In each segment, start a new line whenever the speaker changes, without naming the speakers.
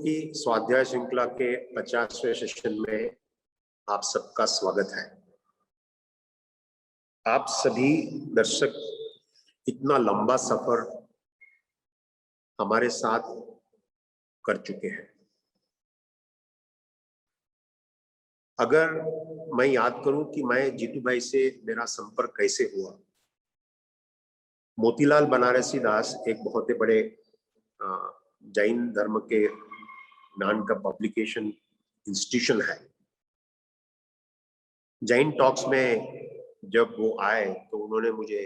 की स्वाध्याय श्रृंखला के 50वें सेशन में आप सबका स्वागत है। आप सभी दर्शक इतना लंबा सफर हमारे साथ कर चुके हैं। अगर मैं याद करूं कि मैं जीतू भाई से मेरा संपर्क कैसे हुआ, मोतीलाल बनारसी दास एक बहुत ही बड़े जैन धर्म के ज्ञान का पब्लिकेशन इंस्टीट्यूशन है। जैन टॉक्स में जब वो आए तो उन्होंने मुझे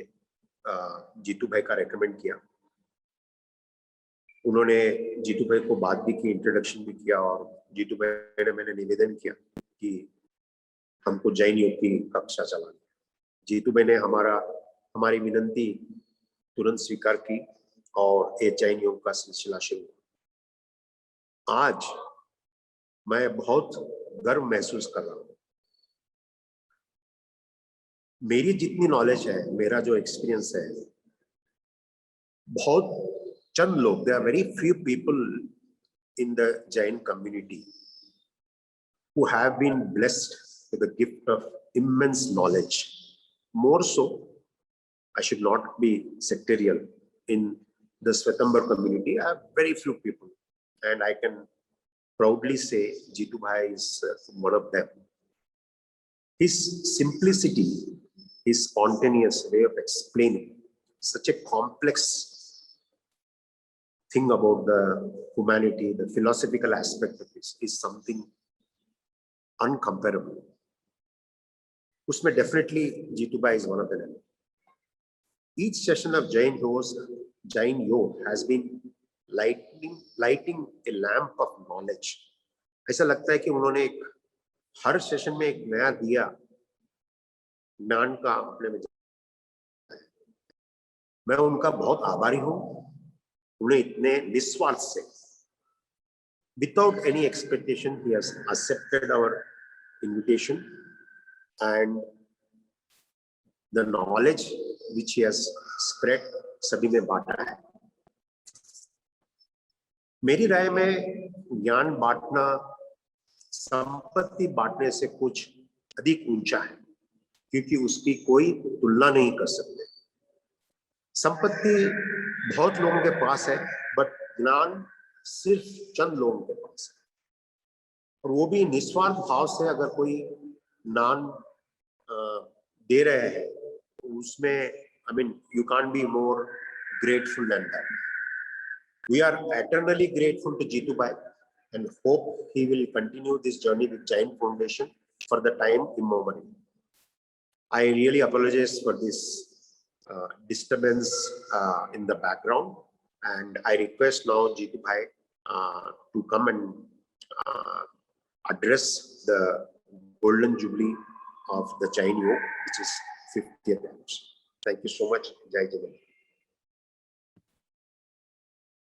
जीतू भाई का रेकमेंड किया। उन्होंने जीतू भाई को बात भी की, इंट्रोडक्शन भी किया, और जीतू भाई ने मैंने निवेदन किया कि हमको जैन योग की कक्षा चलानी। जीतू भाई ने हमारी विनंती तुरंत स्वीकार की और ये जैन योग का सिलसिला शुरू हुआ। आज मैं बहुत गर्व महसूस कर रहा हूँ। मेरी जितनी नॉलेज है, मेरा जो एक्सपीरियंस है, बहुत चंद लोग, there are very few people in the Jain community who have been blessed with the gift of immense knowledge. More so, I should not be sectarial, in the Swetambar community, I have very few people, and I can proudly say Jeetu Bhai is one of them. His simplicity, his spontaneous way of explaining such a complex thing about the humanity, the philosophical aspect of this, is something uncomparable. Usme definitely Jeetu Bhai is one of them. Each session of Jain Yoga has been lighting a lamp of knowledge. ऐसा लगता है कि उन्होंने हर session में एक नया दिया ज्ञान का अपने में। मैं उनका बहुत आभारी हूं। उन्हें इतने निस्वार्थ से, without any expectation, he has accepted our invitation, and the knowledge which he has spread सभी में बांटा है। मेरी राय में ज्ञान बांटना संपत्ति बांटने से कुछ अधिक ऊंचा है, क्योंकि उसकी कोई तुलना नहीं कर सकते। संपत्ति बहुत लोगों के पास है, बट ज्ञान सिर्फ चंद लोगों के पास है, और वो भी निस्वार्थ भाव से। अगर कोई ज्ञान दे रहे हैं उसमें, I mean, you can't be more grateful than that. We are eternally grateful to Jeetu Bhai and hope he will continue this journey with Jain Foundation for the time immemorial. I really apologize for this disturbance in the background, and I request now Jeetu Bhai to come and address the Golden Jubilee of the Jain Yoga, which is 50th anniversary. Thank you so much. Jai Jagan.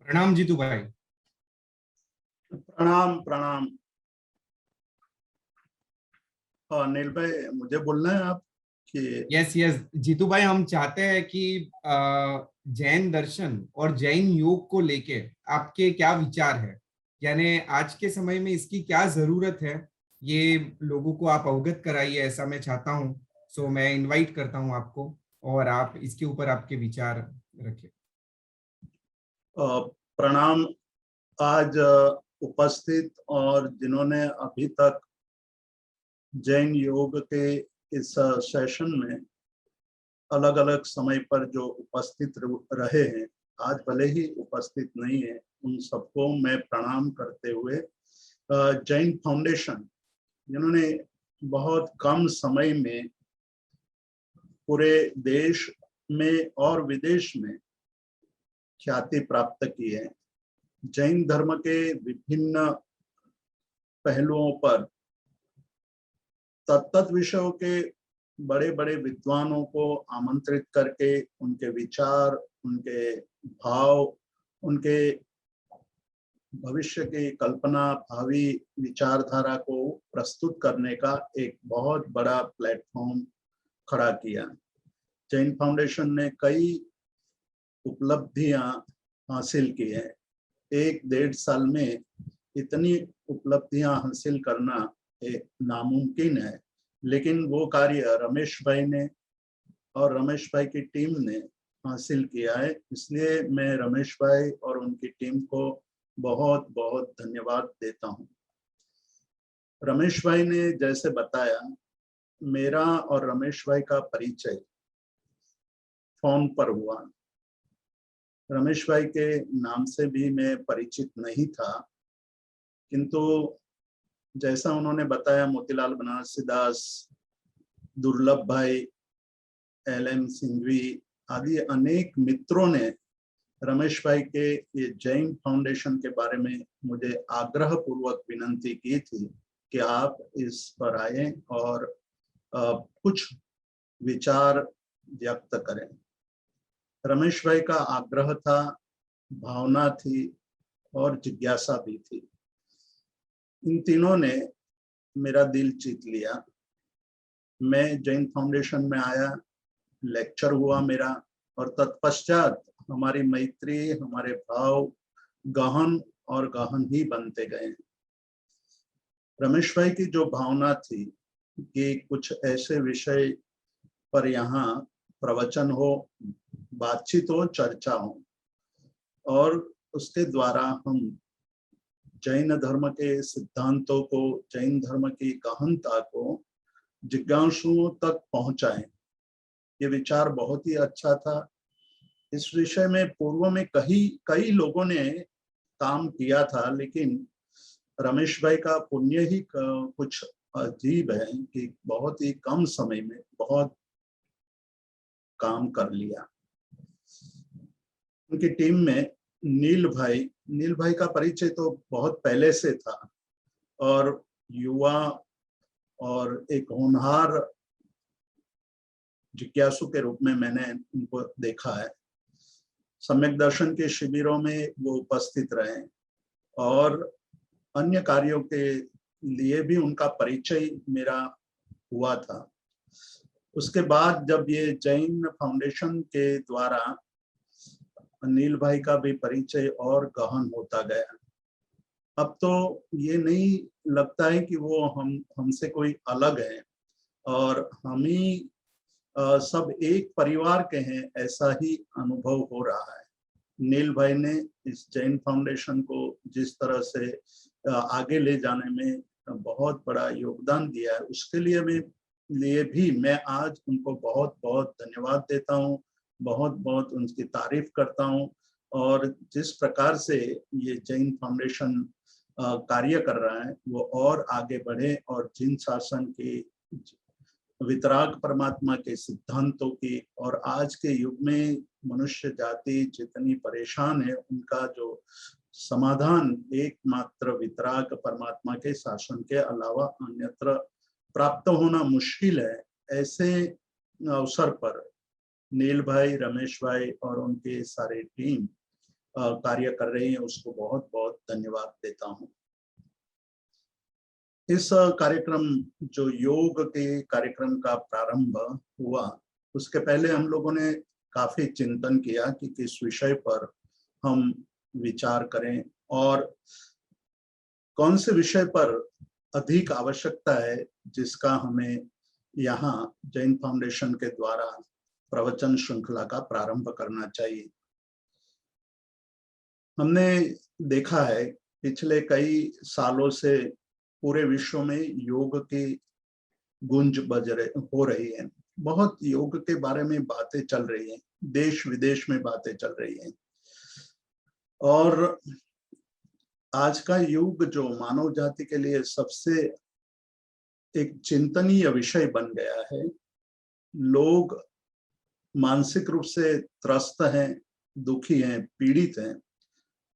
प्रणाम जीतू भाई।
प्रणाम प्रणाम। नील भाई, मुझे बोलना है आप कि
यस जीतू भाई, हम चाहते हैं कि जैन दर्शन और जैन योग को लेके आपके क्या विचार है, यानी आज के समय में इसकी क्या जरूरत है, ये लोगों को आप अवगत कराइए, ऐसा मैं चाहता हूँ। सो मैं इनवाइट करता हूँ आपको, और आप इसके ऊपर आपके विचार रखिए।
प्रणाम। आज उपस्थित और जिन्होंने अभी तक जैन योग के इस सेशन में अलग अलग समय पर जो उपस्थित रहे हैं, आज भले ही उपस्थित नहीं है, उन सबको मैं प्रणाम करते हुए जैन फाउंडेशन, जिन्होंने बहुत कम समय में पूरे देश में और विदेश में ख्याति प्राप्त की है, जैन धर्म के विभिन्न पहलुओं पर तत्त विषयों के बड़े बड़े विद्वानों को आमंत्रित करके उनके विचार, उनके भाव, उनके भविष्य की कल्पना, भावी विचारधारा को प्रस्तुत करने का एक बहुत बड़ा प्लेटफॉर्म खड़ा किया। जैन फाउंडेशन ने कई उपलब्धियां हासिल की हैं। 1-1.5 साल में इतनी उपलब्धियां हासिल करना नामुमकिन है, लेकिन वो कार्य रमेश भाई ने और रमेश भाई की टीम ने हासिल किया है। इसलिए मैं रमेश भाई और उनकी टीम को बहुत बहुत धन्यवाद देता हूं। रमेश भाई ने जैसे बताया, मेरा और रमेश भाई का परिचय फोन पर हुआ। रमेश भाई के नाम से भी मैं परिचित नहीं था, किंतु जैसा उन्होंने बताया, मोतीलाल बनारसी दास, दुर्लभ भाई, LM सिंघवी आदि अनेक मित्रों ने रमेश भाई के ये जैन फाउंडेशन के बारे में मुझे आग्रह पूर्वक विनंती की थी कि आप इस पर आए और कुछ विचार व्यक्त करें। रमेश भाई का आग्रह था, भावना थी और जिज्ञासा भी थी। इन तीनों ने मेरा दिल जीत लिया। मैं जैन फाउंडेशन में आया, लेक्चर हुआ मेरा, और तत्पश्चात हमारी मैत्री, हमारे भाव गहन और गहन ही बनते गए। रमेश भाई की जो भावना थी कि कुछ ऐसे विषय पर यहाँ प्रवचन हो, बातचीत हो, चर्चा हो, और उसके द्वारा हम जैन धर्म के सिद्धांतों को, जैन धर्म की गहनता को जिज्ञासुओं तक पहुंचाएं। ये विचार बहुत ही अच्छा था। इस विषय में पूर्व में कई लोगों ने काम किया था, लेकिन रमेश भाई का पुण्य ही कुछ अजीब है कि बहुत ही कम समय में बहुत काम कर लिया। उनकी टीम में नील भाई का परिचय तो बहुत पहले से था, और युवा और एक होनहार जिज्ञासु के रूप में मैंने उनको देखा है। सम्यक दर्शन के शिविरों में वो उपस्थित रहे, और अन्य कार्यों के लिए भी उनका परिचय मेरा हुआ था। उसके बाद जब ये जैन फाउंडेशन के द्वारा अनिल भाई का भी परिचय और गहन होता गया। अब तो ये नहीं लगता है कि वो हमसे कोई अलग है, और हम ही सब एक परिवार के हैं, ऐसा ही अनुभव हो रहा है। नील भाई ने इस जैन फाउंडेशन को जिस तरह से आगे ले जाने में बहुत बड़ा योगदान दिया है, उसके लिए भी मैं आज उनको बहुत बहुत धन्यवाद देता हूँ, बहुत बहुत उनकी तारीफ करता हूँ। और जिस प्रकार से ये जैन फाउंडेशन कार्य कर रहा है, वो और आगे बढ़े, और जिन शासन की, वितराग परमात्मा के सिद्धांतों की, और आज के युग में मनुष्य जाति जितनी परेशान है, उनका जो समाधान एकमात्र वितराग परमात्मा के शासन के अलावा अन्यत्र प्राप्त होना मुश्किल है, ऐसे अवसर पर नील भाई, रमेश भाई और उनके सारे टीम कार्य कर रही है। उसको बहुत बहुत धन्यवाद देता हूँ। इस कार्यक्रम, जो योग के कार्यक्रम का प्रारंभ हुआ, उसके पहले हम लोगों ने काफी चिंतन किया कि किस विषय पर हम विचार करें और कौन से विषय पर अधिक आवश्यकता है, जिसका हमें यहाँ जैन फाउंडेशन के द्वारा प्रवचन श्रृंखला का प्रारंभ करना चाहिए। हमने देखा है पिछले कई सालों से पूरे विश्व में योग की गूंज हो रही है। बहुत योग के बारे में बातें चल रही हैं, देश विदेश में बातें चल रही हैं, और आज का युग जो मानव जाति के लिए सबसे एक चिंतनीय विषय बन गया है। लोग मानसिक रूप से त्रस्त हैं, दुखी हैं, पीड़ित हैं।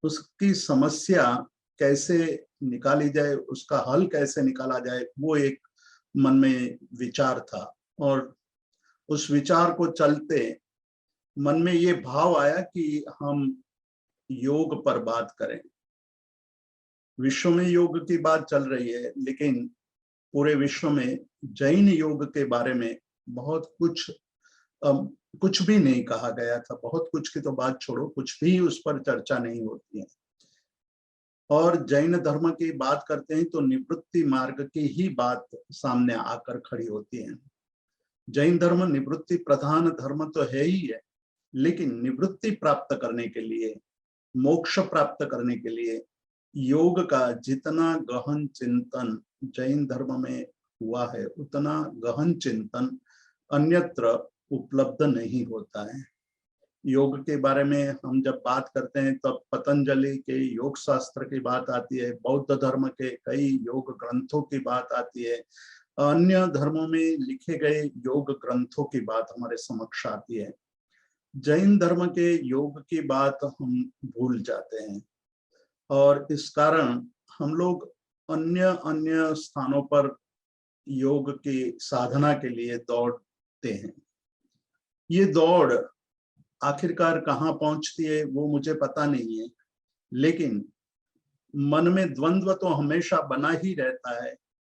उसकी समस्या कैसे निकाली जाए, उसका हल कैसे निकाला जाए, वो एक मन में विचार था। और उस विचार को चलते मन में ये भाव आया कि हम योग पर बात करें। विश्व में योग की बात चल रही है, लेकिन पूरे विश्व में जैन योग के बारे में बहुत कुछ भी नहीं कहा गया था। बहुत कुछ की तो बात छोड़ो, कुछ भी उस पर चर्चा नहीं होती है। और जैन धर्म की बात करते हैं तो निवृत्ति मार्ग की ही बात सामने आकर खड़ी होती है। जैन धर्म निवृत्ति प्रधान धर्म तो है ही है, लेकिन निवृत्ति प्राप्त करने के लिए, मोक्ष प्राप्त करने के लिए योग का जितना गहन चिंतन जैन धर्म में हुआ है, उतना गहन चिंतन अन्यत्र उपलब्ध नहीं होता है। योग के बारे में हम जब बात करते हैं तब पतंजलि के योग शास्त्र की बात आती है, बौद्ध धर्म के कई योग ग्रंथों की बात आती है, अन्य धर्मों में लिखे गए योग ग्रंथों की बात हमारे समक्ष आती है। जैन धर्म के योग की बात हम भूल जाते हैं और इस कारण हम लोग अन्य अन्य स्थानों पर योग की साधना के लिए दौड़ते हैं। ये दौड़ आखिरकार कहाँ पहुंचती है वो मुझे पता नहीं है, लेकिन मन में द्वंद्व तो हमेशा बना ही रहता है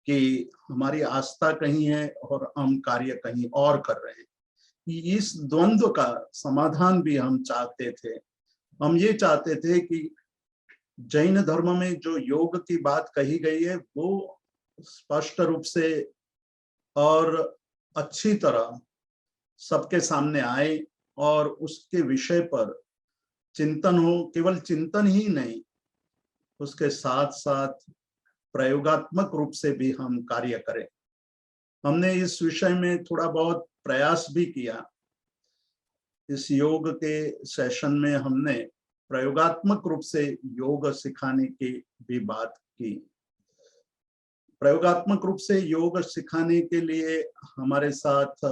कि हमारी आस्था कहीं है और हम कार्य कहीं और कर रहे हैं। इस द्वंद्व का समाधान भी हम चाहते थे। हम ये चाहते थे कि जैन धर्म में जो योग की बात कही गई है वो स्पष्ट रूप से और अच्छी तरह सबके सामने आए और उसके विषय पर चिंतन हो। केवल चिंतन ही नहीं, उसके साथ साथ प्रयोगात्मक रूप से भी हम कार्य करें। हमने इस विषय में थोड़ा बहुत प्रयास भी किया। इस योग के सेशन में हमने प्रयोगात्मक रूप से योग सिखाने की भी बात की। प्रयोगात्मक रूप से योग सिखाने के लिए हमारे साथ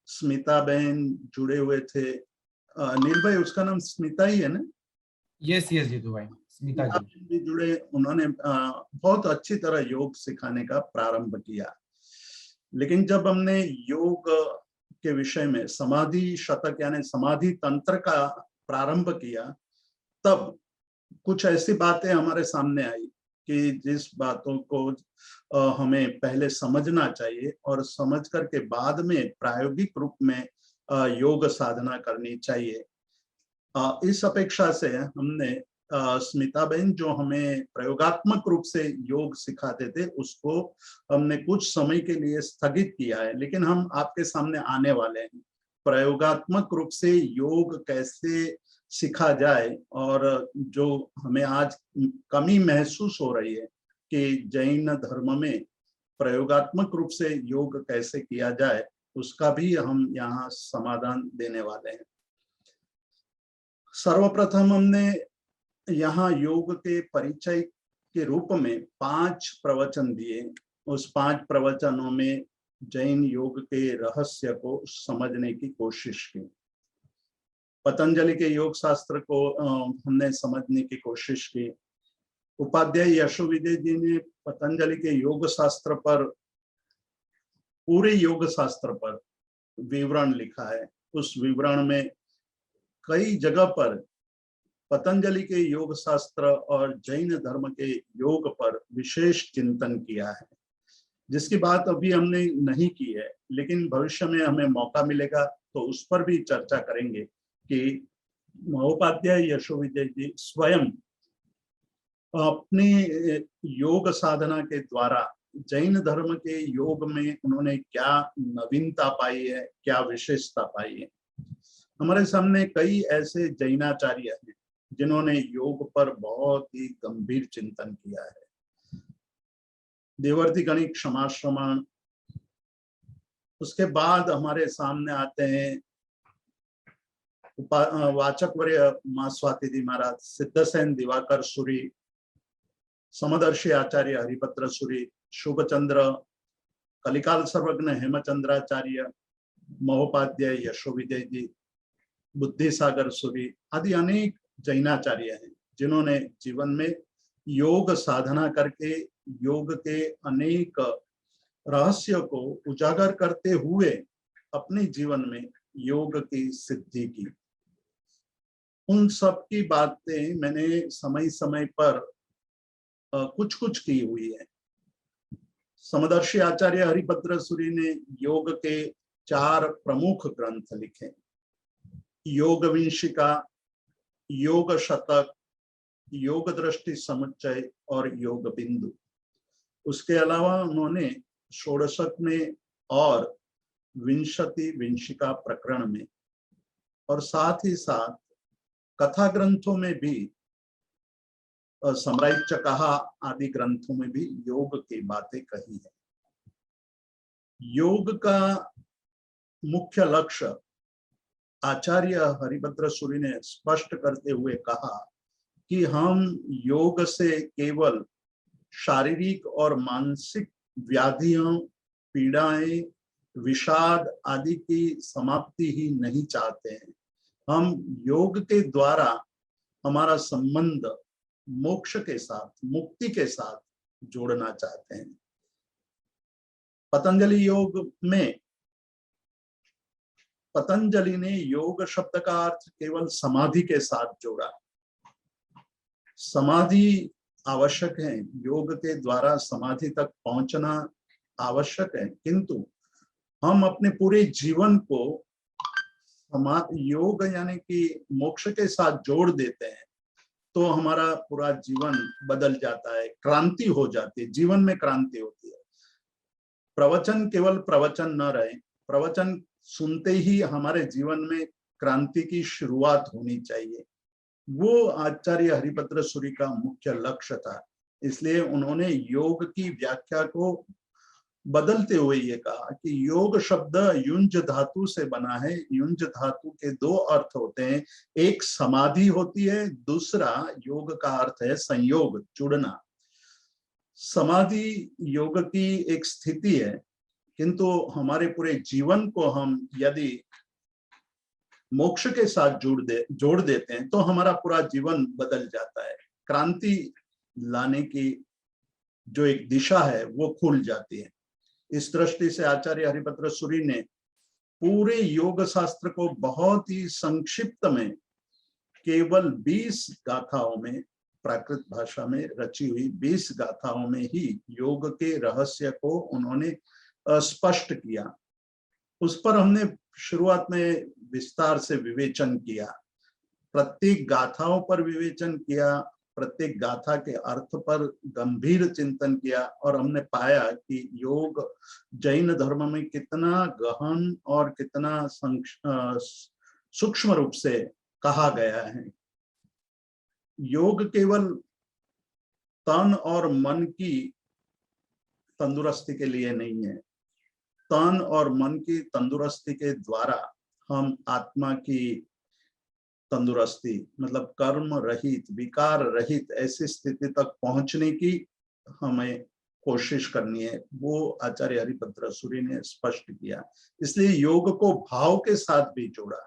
स्मिता बहन जुड़े हुए थे। नील भाई, उसका नाम स्मिता ही है ना?
यस यस जीतू भाई, स्मिता जी
भी जुड़े। उन्होंने बहुत अच्छी तरह योग सिखाने का प्रारंभ किया। लेकिन जब हमने योग के विषय में समाधि शतक यानी समाधि तंत्र का प्रारंभ किया, तब कुछ ऐसी बातें हमारे सामने आई कि जिस बातों को हमें पहले समझना चाहिए और समझ करके बाद में प्रायोगिक रूप में योग साधना करनी चाहिए। इस अपेक्षा से हमने स्मिता बहन जो हमें प्रयोगात्मक रूप से योग सिखाते थे उसको हमने कुछ समय के लिए स्थगित किया है, लेकिन हम आपके सामने आने वाले हैं। प्रयोगात्मक रूप से योग कैसे सीखा जाए और जो हमें आज कमी महसूस हो रही है कि जैन धर्म में प्रयोगात्मक रूप से योग कैसे किया जाए, उसका भी हम यहाँ समाधान देने वाले हैं। सर्वप्रथम हमने यहाँ योग के परिचय के रूप में 5 प्रवचन दिए। उस 5 प्रवचनों में जैन योग के रहस्य को समझने की कोशिश की। पतंजलि के योग शास्त्र को हमने समझने की कोशिश की। उपाध्याय यशोविदय जी ने पतंजलि के योग शास्त्र पर, पूरे योग शास्त्र पर विवरण लिखा है। उस विवरण में कई जगह पर पतंजलि के योग शास्त्र और जैन धर्म के योग पर विशेष चिंतन किया है, जिसकी बात अभी हमने नहीं की है, लेकिन भविष्य में हमें मौका मिलेगा तो उस पर भी चर्चा करेंगे कि महोपाध्याय यशोविजय जी स्वयं अपनी योग साधना के द्वारा जैन धर्म के योग में उन्होंने क्या नवीनता पाई है, क्या विशेषता पाई है। हमारे सामने कई ऐसे जैनाचार्य हैं जिन्होंने योग पर बहुत ही गंभीर चिंतन किया है। देवर्ति गणिक क्षमाश्रमण, उसके बाद हमारे सामने आते हैं वाचकवर्य मां स्वाति महाराज, सिद्धसेन दिवाकर सूरी, समदर्शी आचार्य हरिभद्र सूरी, शुभचंद्र, कलिकाल सर्वज्ञ हेमचंद्राचार्य, महोपाध्याय यशोविजय जी, बुद्धिसागर सूरी आदि अनेक जैनाचार्य हैं जिन्होंने जीवन में योग साधना करके योग के अनेक रहस्य को उजागर करते हुए अपने जीवन में योग की सिद्धि की। उन सब की बातें मैंने समय समय पर कुछ कुछ की हुई है। समदर्शी आचार्य हरिभद्र सूरी ने योग के 4 प्रमुख ग्रंथ लिखे, योग विंशिका, योग शतक, योग दृष्टि समुच्चय और योग बिंदु। उसके अलावा उन्होंने षोडशक में और विंशति विंशिका प्रकरण में और साथ ही साथ कथा ग्रंथों में भी समराइच चकाहा आदि ग्रंथों में भी योग की बातें कही है। योग का मुख्य लक्ष्य आचार्य हरिभद्र सूरि ने स्पष्ट करते हुए कहा कि हम योग से केवल शारीरिक और मानसिक व्याधियों, पीड़ाएं, विषाद आदि की समाप्ति ही नहीं चाहते हैं। हम योग के द्वारा हमारा संबंध मोक्ष के साथ, मुक्ति के साथ जोड़ना चाहते हैं। पतंजलि योग में पतंजलि ने योग शब्द का अर्थ केवल समाधि के साथ जोड़ा। समाधि आवश्यक है, योग के द्वारा समाधि तक पहुंचना आवश्यक है, किंतु हम अपने पूरे जीवन को योग यानी कि मोक्ष के साथ जोड़ देते हैं तो हमारा पूरा जीवन बदल जाता है, क्रांति हो जाती है, जीवन में क्रांति होती है। प्रवचन केवल प्रवचन न रहे, प्रवचन सुनते ही हमारे जीवन में क्रांति की शुरुआत होनी चाहिए। वो आचार्य हरिभद्र सूरि का मुख्य लक्ष्य था। इसलिए उन्होंने योग की व्याख्या को बदलते हुए ये कहा कि योग शब्द युंज धातु से बना है। युंज धातु के दो अर्थ होते हैं, एक समाधि होती है, दूसरा योग का अर्थ है संयोग, जुड़ना। समाधि योग की एक स्थिति है, किंतु हमारे पूरे जीवन को हम यदि मोक्ष के साथ जोड़ देते हैं तो हमारा पूरा जीवन बदल जाता है। क्रांति लाने की जो एक दिशा है वो खुल जाती है। इस दृष्टि से आचार्य हरिभद्र सूरि ने पूरे योग शास्त्र को बहुत ही संक्षिप्त में केवल 20 गाथाओं में, प्राकृत भाषा में रची हुई 20 गाथाओं में ही योग के रहस्य को उन्होंने स्पष्ट किया। उस पर हमने शुरुआत में विस्तार से विवेचन किया, प्रत्येक गाथाओं पर विवेचन किया, प्रत्येक गाथा के अर्थ पर गंभीर चिंतन किया और हमने पाया कि योग जैन धर्म में कितना गहन और कितना सूक्ष्म रूप से कहा गया है। योग केवल तन और मन की तंदुरुस्ती के लिए नहीं है। तन और मन की तंदुरुस्ती के द्वारा हम आत्मा की तंदुरुस्ती, मतलब कर्म रहित, विकार रहित ऐसी स्थिति तक पहुंचने की हमें कोशिश करनी है। वो आचार्य हरिभद्र सूरि ने स्पष्ट किया। इसलिए योग को भाव के साथ भी जोड़ा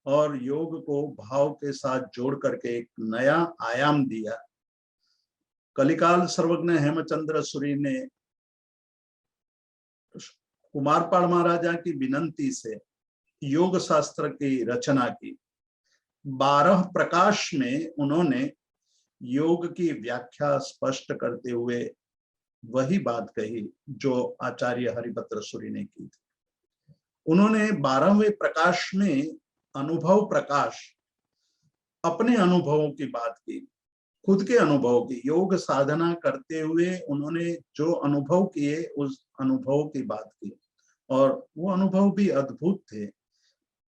और योग को भाव के साथ जोड़ करके एक नया आयाम दिया। कलिकाल सर्वज्ञ हेमचंद्र सूरि ने कुमारपाल महाराजा की विनंती से योग शास्त्र की रचना की। 12 प्रकाश में उन्होंने योग की व्याख्या स्पष्ट करते हुए वही बात कही जो आचार्य हरिभद्र सूरि ने की थी। उन्होंने 12वें प्रकाश में अनुभव प्रकाश, अपने अनुभवों की बात की, खुद के अनुभव की, योग साधना करते हुए उन्होंने जो अनुभव किए उस अनुभव की बात की और वो अनुभव भी अद्भुत थे।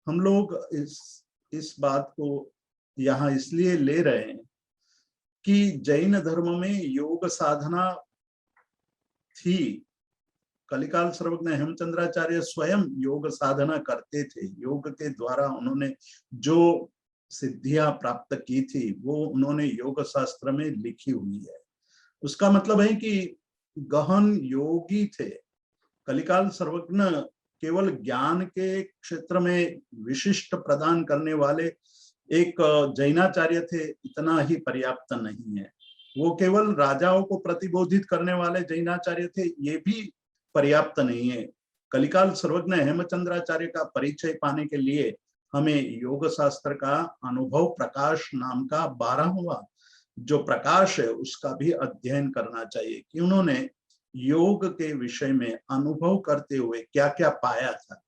हम लोग इस बात को यहाँ इसलिए ले रहे हैं कि जैन धर्म में योग साधना थी। कलिकाल सर्वज्ञ हेमचंद्राचार्य स्वयं योग साधना करते थे। योग के द्वारा उन्होंने जो सिद्धियां प्राप्त की थी वो उन्होंने योग शास्त्र में लिखी हुई है। उसका मतलब है कि गहन योगी थे। कलिकाल सर्वज्ञ केवल ज्ञान के क्षेत्र में विशिष्ट प्रदान करने वाले एक जैनाचार्य थे, इतना ही पर्याप्त नहीं है। वो केवल राजाओं को प्रतिबोधित करने वाले जैनाचार्य थे, ये भी पर्याप्त नहीं है। कलिकाल सर्वज्ञ हेमचंद्राचार्य का परिचय पाने के लिए हमें योग शास्त्र का अनुभव प्रकाश नाम का 12वां जो प्रकाश है उसका भी अध्ययन करना चाहिए कि उन्होंने योग के विषय में अनुभव करते हुए क्या क्या पाया था।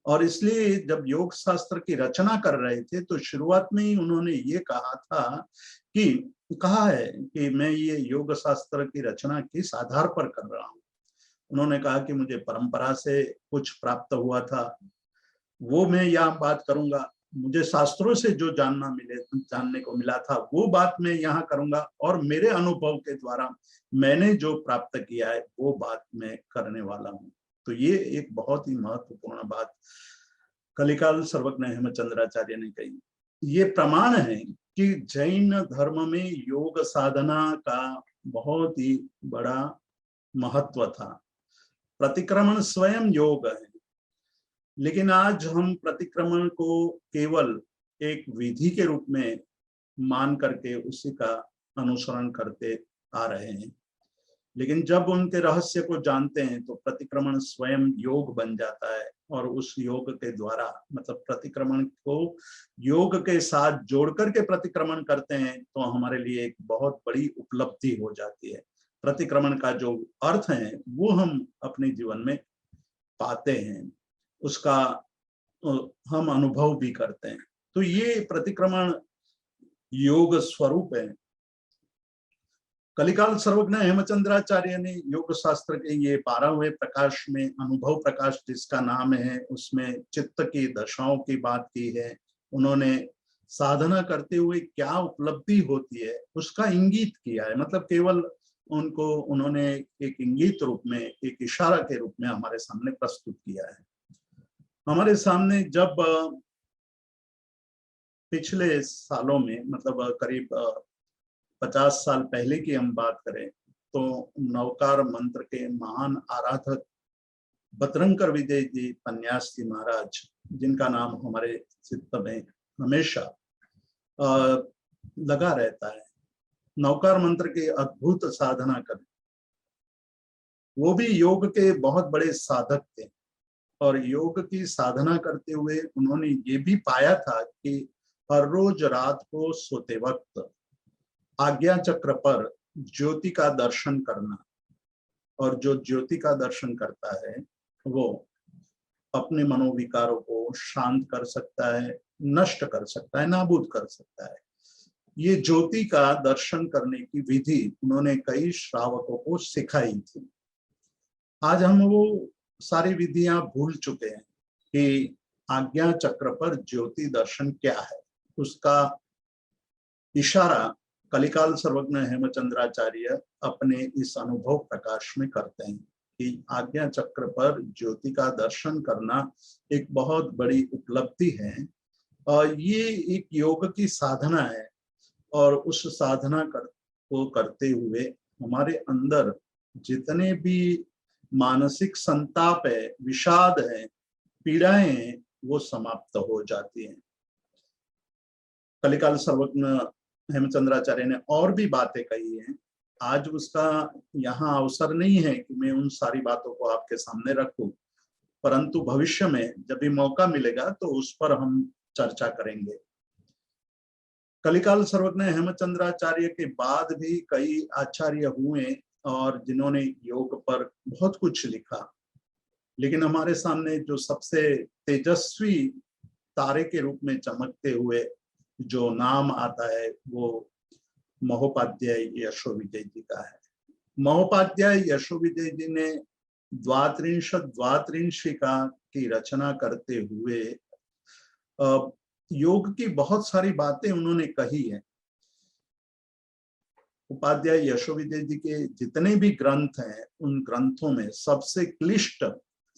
और इसलिए जब योग शास्त्र की रचना कर रहे थे तो शुरुआत में ही उन्होंने ये कहा था कि कहा है कि मैं ये योग शास्त्र की रचना किस आधार पर कर रहा हूँ। उन्होंने कहा कि मुझे परंपरा से कुछ प्राप्त हुआ था, वो मैं यहाँ बात करूंगा। मुझे शास्त्रों से जो जानने को मिला था वो बात मैं यहाँ करूंगा, और मेरे अनुभव के द्वारा मैंने जो प्राप्त किया है वो बात मैं करने वाला हूँ। तो ये एक बहुत ही महत्वपूर्ण बात कलिकाल सर्वज्ञ हेमचंद्राचार्य ने कही। ये प्रमाण है कि जैन धर्म में योग साधना का बहुत ही बड़ा महत्व था। प्रतिक्रमण स्वयं योग है, लेकिन आज हम प्रतिक्रमण को केवल एक विधि के रूप में मान करके उसी का अनुसरण करते आ रहे हैं। लेकिन जब उनके रहस्य को जानते हैं तो प्रतिक्रमण स्वयं योग बन जाता है, और उस योग के द्वारा मतलब प्रतिक्रमण को योग के साथ जोड़ करके प्रतिक्रमण करते हैं तो हमारे लिए एक बहुत बड़ी उपलब्धि हो जाती है। प्रतिक्रमण का जो अर्थ है वो हम अपने जीवन में पाते हैं, उसका हम अनुभव भी करते हैं। तो ये प्रतिक्रमण योग स्वरूप है। कलिकाल सर्वज्ञ हेमचंद्राचार्य ने योग शास्त्र के ये 12वें प्रकाश में अनुभव प्रकाश जिसका नाम है, उसमें चित्त की दशाओं की बात की है। उन्होंने साधना करते हुए क्या उपलब्धि होती है उसका इंगित किया है, मतलब केवल उनको उन्होंने एक इंगित रूप में, एक इशारा के रूप में हमारे सामने प्रस्तुत किया है। हमारे सामने जब पिछले सालों में मतलब करीब 50 साल पहले की हम बात करें तो नवकार मंत्र के महान आराधक बतरंकर विजय जी पन्यासी महाराज, जिनका नाम हमारे चित्त में हमेशा लगा रहता है, नवकार मंत्र के अद्भुत साधना कर, वो भी योग के बहुत बड़े साधक थे। और योग की साधना करते हुए उन्होंने ये भी पाया था कि हर रोज रात को सोते वक्त आज्ञा चक्र पर ज्योति का दर्शन करना, और जो ज्योति का दर्शन करता है वो अपने मनोविकारों को शांत कर सकता है, नष्ट कर सकता है, नाबूद कर सकता है। ये ज्योति का दर्शन करने की विधि उन्होंने कई श्रावकों को सिखाई थी। आज हम वो सारी विधियां भूल चुके हैं कि आज्ञा चक्र पर ज्योति दर्शन क्या है। उसका इशारा कलिकाल सर्वज्ञ हेमचंद्राचार्य अपने इस अनुभव प्रकाश में करते हैं कि आज्ञा चक्र पर ज्योति का दर्शन करना एक बहुत बड़ी उपलब्धि है, और ये एक योग की साधना है। और उस साधना को करते हुए हमारे अंदर जितने भी मानसिक संताप है, विषाद है, पीड़ाएं हैं, वो समाप्त हो जाती हैं। कलिकाल सर्वज्ञ हेमचंद्राचार्य ने और भी बातें कही हैं। आज उसका यहाँ अवसर नहीं है कि मैं उन सारी बातों को आपके सामने रखूं, परंतु भविष्य में जब भी मौका मिलेगा तो उस पर हम चर्चा करेंगे। कलिकाल सर्वज्ञ हेमचंद्राचार्य के बाद भी कई आचार्य हुए और जिन्होंने योग पर बहुत कुछ लिखा, लेकिन हमारे सामने जो सबसे तेजस्वी तारे के रूप में चमकते हुए जो नाम आता है वो महोपाध्याय यशोविजय जी का है। महोपाध्याय यशोविजय जी ने द्वात्रिंशिका की रचना करते हुए योग की बहुत सारी बातें उन्होंने कही है। उपाध्याय यशोविजय जी के जितने भी ग्रंथ हैं उन ग्रंथों में सबसे क्लिष्ट,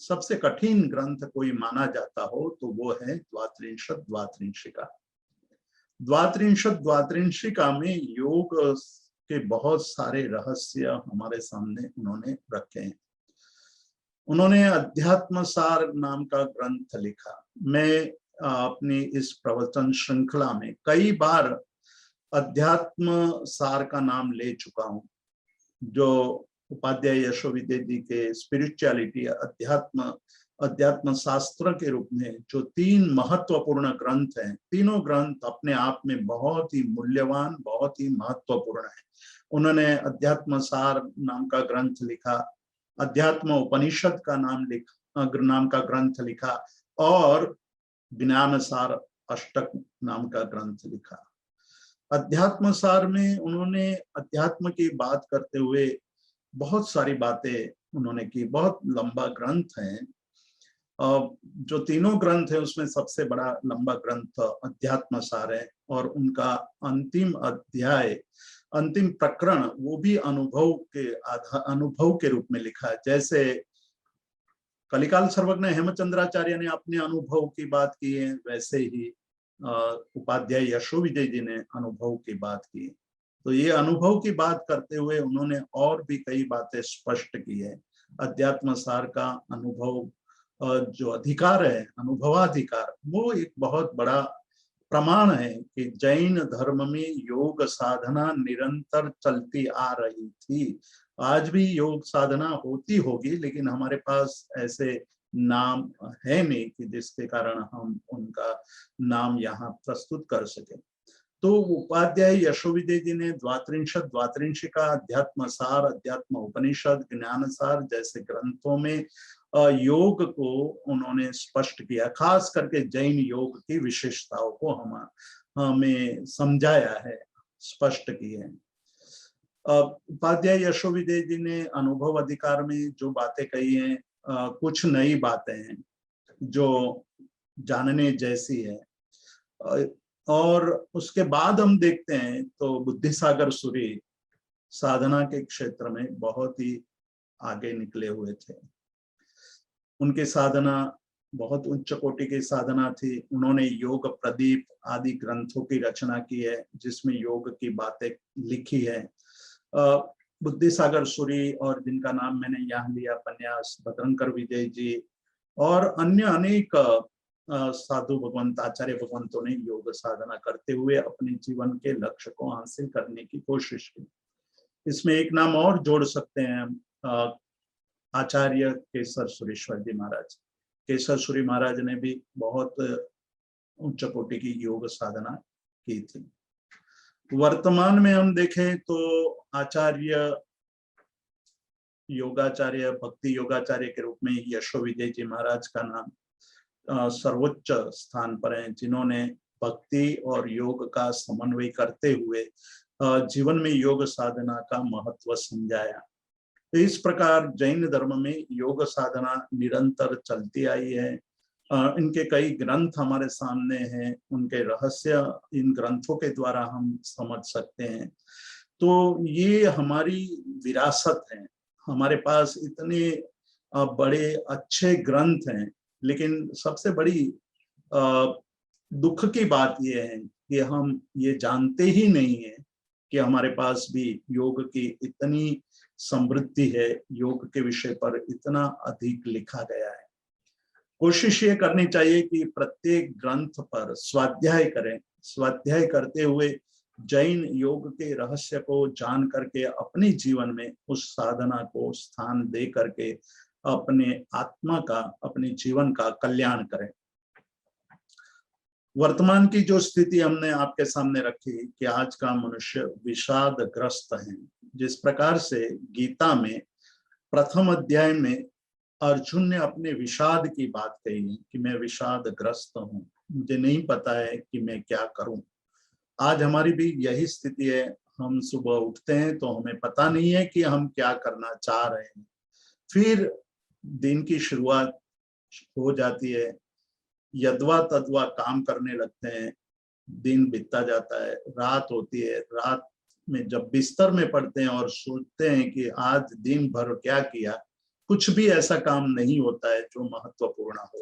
सबसे कठिन ग्रंथ कोई माना जाता हो तो वो है द्वात्रिंशिका। द्वात्रिंशिका में योग के बहुत सारे रहस्य हमारे सामने उन्होंने रखे हैं। उन्होंने अध्यात्म सार नाम का ग्रंथ लिखा। मैं अपनी इस प्रवचन श्रृंखला में कई बार अध्यात्म सार का नाम ले चुका हूं, जो उपाध्याय यशोविजय जी के स्पिरिचुअलिटी अध्यात्म शास्त्र के रूप में जो 3 महत्वपूर्ण ग्रंथ हैं, तीनों ग्रंथ अपने आप में बहुत ही मूल्यवान, बहुत ही महत्वपूर्ण है। उन्होंने अध्यात्म सार नाम का ग्रंथ लिखा, अध्यात्म उपनिषद का नाम का ग्रंथ लिखा, और ज्ञानसार अष्टक नाम का ग्रंथ लिखा। अध्यात्म सार में उन्होंने अध्यात्म की बात करते हुए बहुत सारी बातें उन्होंने की। बहुत लंबा ग्रंथ है। जो तीनों ग्रंथ है उसमें सबसे बड़ा लंबा ग्रंथ अध्यात्म सार है, और उनका अंतिम अध्याय, अंतिम प्रकरण वो भी अनुभव के रूप में लिखा है। जैसे कलिकाल सर्वज्ञ हेमचंद्राचार्य ने अपने अनुभव की बात की है, वैसे ही उपाध्याय यशो विजय जी ने अनुभव की बात की। तो ये अनुभव की बात करते हुए उन्होंने और भी कई बातें स्पष्ट की है। अध्यात्म सार का अनुभव जो अधिकार है, अनुभवाधिकार, वो एक बहुत बड़ा प्रमाण है कि जैन धर्म में योग साधना निरंतर चलती आ रही थी। आज भी योग साधना होती होगी, लेकिन हमारे पास ऐसे नाम है नहीं कि जिसके कारण हम उनका नाम यहाँ प्रस्तुत कर सके। तो उपाध्याय यशो विजय जी ने द्वात्रिंशिका, अध्यात्म सार, अध्यात्म उपनिषद, ज्ञान सार जैसे ग्रंथों में योग को उन्होंने स्पष्ट किया। खास करके जैन योग की विशेषताओं को हमें समझाया है, स्पष्ट की है। उपाध्याय यशो विजय जी ने अनुभव अधिकार में जो बातें कही हैं, कुछ नई बातें हैं जो जानने जैसी है। और उसके बाद हम देखते हैं तो बुद्धिसागर सूरी साधना के क्षेत्र में बहुत ही आगे निकले हुए थे। उनकी साधना बहुत उच्च कोटि की साधना थी। उन्होंने योग प्रदीप आदि ग्रंथों की रचना की है, जिसमें योग की बातें लिखी है। बुद्धिसागर सूरी और जिनका नाम मैंने यहाँ लिया, पन्यास भद्रंकर विजय जी और अन्य अनेक साधु भगवंत, आचार्य भगवंतों ने योग साधना करते हुए अपने जीवन के लक्ष्य को हासिल करने की कोशिश की। इसमें एक नाम और जोड़ सकते हैं, आचार्य केसर सुरेश्वर जी महाराज। केसर सूरी महाराज ने भी बहुत उच्च कोटि की योग साधना की थी। वर्तमान में हम देखें तो आचार्य योगाचार्य, भक्ति योगाचार्य के रूप में यशो विजय जी महाराज का नाम सर्वोच्च स्थान पर है, जिन्होंने भक्ति और योग का समन्वय करते हुए जीवन में योग साधना का महत्व समझाया। तो इस प्रकार जैन धर्म में योग साधना निरंतर चलती आई है। इनके कई ग्रंथ हमारे सामने हैं, उनके रहस्य इन ग्रंथों के द्वारा हम समझ सकते हैं। तो ये हमारी विरासत है। हमारे पास इतने बड़े अच्छे ग्रंथ हैं, लेकिन सबसे बड़ी दुख की बात यह है कि हम ये जानते ही नहीं है कि हमारे पास भी योग की इतनी समृद्धि है, योग के विषय पर इतना अधिक लिखा गया है। कोशिश ये करनी चाहिए कि प्रत्येक ग्रंथ पर स्वाध्याय करें। स्वाध्याय करते हुए जैन योग के रहस्य को जान करके अपने जीवन में उस साधना को स्थान दे करके अपने आत्मा का, अपने जीवन का कल्याण करें। वर्तमान की जो स्थिति हमने आपके सामने रखी कि आज का मनुष्य विषादग्रस्त है। जिस प्रकार से गीता में प्रथम अध्याय में अर्जुन ने अपने विषाद की बात कही कि मैं विषादग्रस्त हूं, मुझे नहीं पता है कि मैं क्या करूं। आज हमारी भी यही स्थिति है। हम सुबह उठते हैं तो हमें पता नहीं है कि हम क्या करना चाह रहे हैं। फिर दिन की शुरुआत हो जाती है, यदवा तदवा काम करने लगते हैं, दिन बीतता जाता है, रात होती है। रात में जब बिस्तर में पड़ते हैं और सोचते हैं कि आज दिन भर क्या किया, कुछ भी ऐसा काम नहीं होता है जो महत्वपूर्ण हो।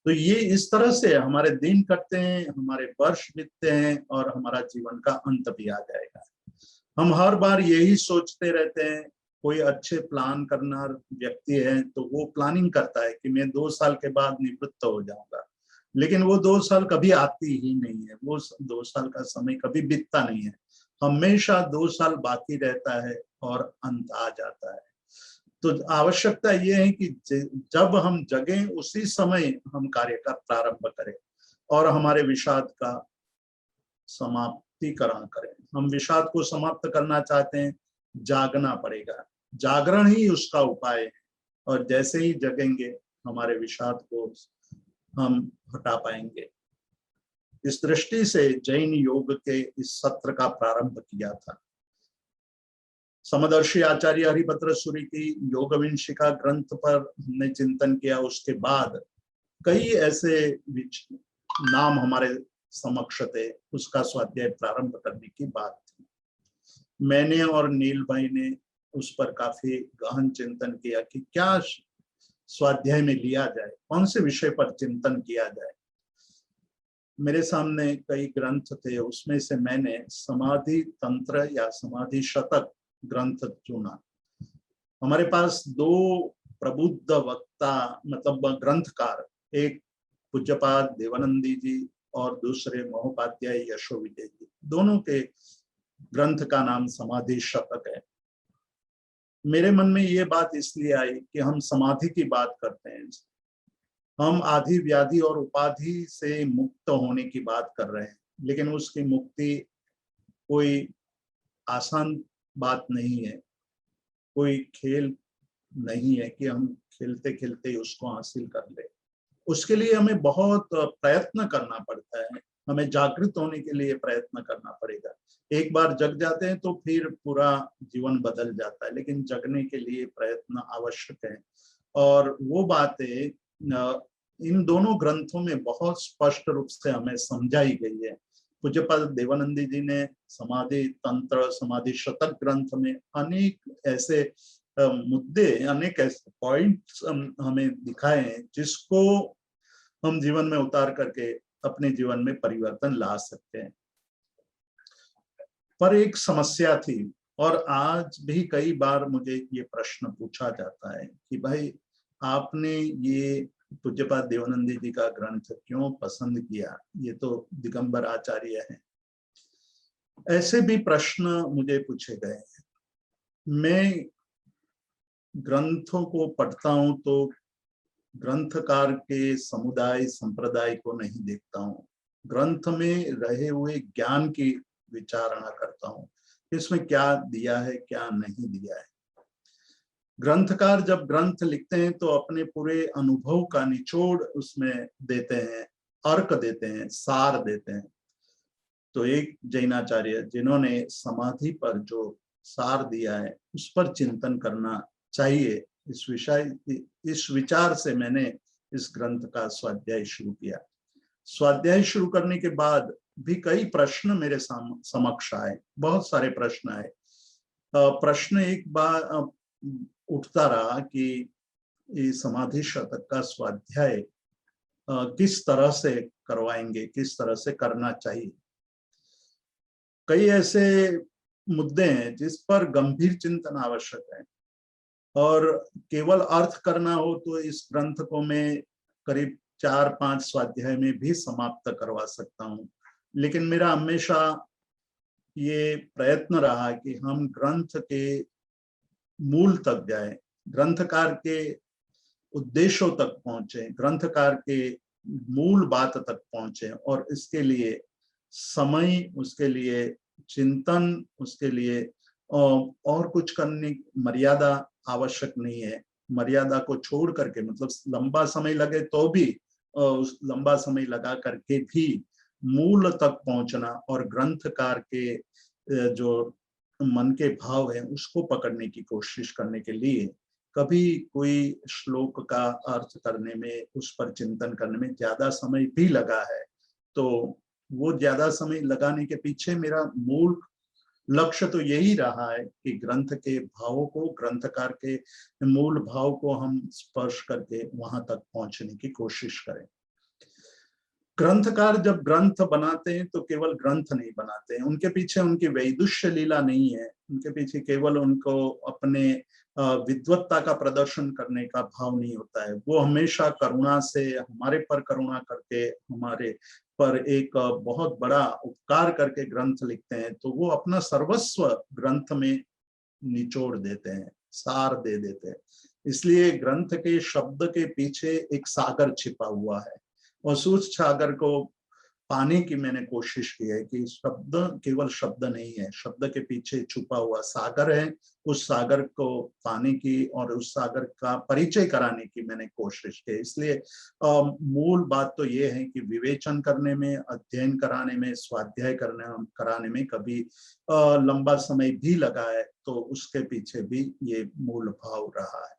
तो ये इस तरह से हमारे दिन कटते हैं, हमारे वर्ष बीतते हैं और हमारा जीवन का अंत भी आ जाएगा। हम हर बार यही सोचते रहते हैं। कोई अच्छे प्लान करना व्यक्ति है तो वो प्लानिंग करता है कि मैं 2 साल के बाद निवृत्त हो जाऊंगा, लेकिन वो 2 साल कभी आती ही नहीं है। वो 2 साल का समय कभी बीतता नहीं है। हमेशा 2 साल बाकी रहता है और अंत आ जाता है। तो आवश्यकता ये है कि जब हम जगें उसी समय हम कार्य का प्रारंभ करें और हमारे विषाद का समाप्तिकरण करें। हम विषाद को समाप्त करना चाहते हैं, जागना पड़ेगा। जागरण ही उसका उपाय है, और जैसे ही जगेंगे हमारे विषाद को हम हटा पाएंगे। इस दृष्टि से जैन योग के इस सत्र का प्रारंभ किया था। समदर्शी आचार्य हरिभद्र सूरि की योग विंशिका ग्रंथ पर हमने चिंतन किया। उसके बाद कई ऐसे नाम हमारे समक्ष थे, उसका स्वाध्याय प्रारंभ करने की बात थी। मैंने और नील भाई ने उस पर काफी गहन चिंतन किया कि क्या स्वाध्याय में लिया जाए, कौन से विषय पर चिंतन किया जाए। मेरे सामने कई ग्रंथ थे, उसमें से मैंने समाधि तंत्र या समाधि शतक ग्रंथ चुना। हमारे पास दो प्रबुद्ध वक्ता मतलब ग्रंथकार, एक पूज्यपाद देवानंदी जी और दूसरे महोपाध्याय यशो विजय जी, दोनों के ग्रंथ का नाम समाधि शतक है। मेरे मन में ये बात इसलिए आई कि हम समाधि की बात करते हैं, हम आधि व्याधि और उपाधि से मुक्त होने की बात कर रहे हैं, लेकिन उसकी मुक्ति कोई आसान बात नहीं है, कोई खेल नहीं है कि हम खेलते खेलते उसको हासिल कर ले। उसके लिए हमें बहुत प्रयत्न करना पड़ता है, हमें जागृत होने के लिए प्रयत्न करना पड़ेगा। एक बार जग जाते हैं तो फिर पूरा जीवन बदल जाता है, लेकिन जगने के लिए प्रयत्न आवश्यक है। और वो बातें इन दोनों ग्रंथों में बहुत स्पष्ट रूप से हमें समझाई गई है। पूज्यपाद देवानंदी जी ने समाधि तंत्र समाधि शतक ग्रंथ में अनेक ऐसे मुद्दे, अनेक ऐसे पॉइंट्स हमें दिखाए हैं जिसको हम जीवन में उतार करके अपने जीवन में परिवर्तन ला सकते हैं। पर एक समस्या थी, और आज भी कई बार मुझे ये प्रश्न पूछा जाता है कि भाई आपने ये पूज्यपाद देवानंदी जी का ग्रंथ क्यों पसंद किया, ये तो दिगंबर आचार्य हैं। ऐसे भी प्रश्न मुझे पूछे गए हैं। मैं ग्रंथों को पढ़ता हूं तो ग्रंथकार के समुदाय संप्रदाय को नहीं देखता हूं, ग्रंथ में रहे हुए ज्ञान की विचारणा करता हूं, इसमें क्या दिया है क्या नहीं दिया है। ग्रंथकार जब ग्रंथ लिखते हैं तो अपने पूरे अनुभव का निचोड़ उसमें देते हैं, अर्क देते हैं, सार देते हैं। तो एक जैनाचार्य जिन्होंने समाधि पर जो सार दिया है उस पर चिंतन करना चाहिए, इस विचार से मैंने इस ग्रंथ का स्वाध्याय शुरू किया। स्वाध्याय शुरू करने के बाद भी कई प्रश्न मेरे समक्ष आए, बहुत सारे प्रश्न आए। प्रश्न एक बार उठता रहा कि ये समाधि शतक का स्वाध्याय किस तरह से करवाएंगे, किस तरह से करना चाहिए। कई ऐसे मुद्दे हैं जिस पर गंभीर चिंतन आवश्यक है, और केवल अर्थ करना हो तो इस ग्रंथ को मैं करीब 4-5 स्वाध्याय में भी समाप्त करवा सकता हूं। लेकिन मेरा हमेशा ये प्रयत्न रहा कि हम ग्रंथ के मूल तक जाएं, ग्रंथकार के उद्देश्यों तक पहुंचे, ग्रंथकार के मूल बात तक पहुंचे, और इसके लिए समय, उसके लिए चिंतन, उसके लिए और कुछ करने मर्यादा आवश्यक नहीं है। मर्यादा को छोड़ करके मतलब लंबा समय लगे तो भी उस लंबा समय लगा करके भी मूल तक पहुंचना और ग्रंथकार के जो मन के भाव है उसको पकड़ने की कोशिश करने के लिए कभी कोई श्लोक का अर्थ करने में, उस पर चिंतन करने में ज्यादा समय भी लगा है, तो वो ज्यादा समय लगाने के पीछे मेरा मूल लक्ष्य तो यही रहा है कि ग्रंथ के भावों को, ग्रंथकार के मूल भाव को हम स्पर्श करके वहां तक पहुंचने की कोशिश करें। ग्रंथकार जब ग्रंथ बनाते हैं तो केवल ग्रंथ नहीं बनाते हैं, उनके पीछे उनकी वैदुष्य लीला नहीं है, उनके पीछे केवल उनको अपने विद्वत्ता का प्रदर्शन करने का भाव नहीं होता है। वो हमेशा करुणा से हमारे पर करुणा करके, हमारे पर एक बहुत बड़ा उपकार करके ग्रंथ लिखते हैं, तो वो अपना सर्वस्व ग्रंथ में निचोड़ देते हैं, सार दे देते हैं। इसलिए ग्रंथ के शब्द के पीछे एक सागर छिपा हुआ है, और उस सागर को पाने की मैंने कोशिश की है कि शब्द केवल शब्द नहीं है, शब्द के पीछे छुपा हुआ सागर है, उस सागर को पाने की और उस सागर का परिचय कराने की मैंने कोशिश की। इसलिए मूल बात तो ये है कि विवेचन करने में, अध्ययन कराने में, स्वाध्याय कराने में कभी लंबा समय भी लगा है, तो उसके पीछे भी ये मूल भाव रहा है।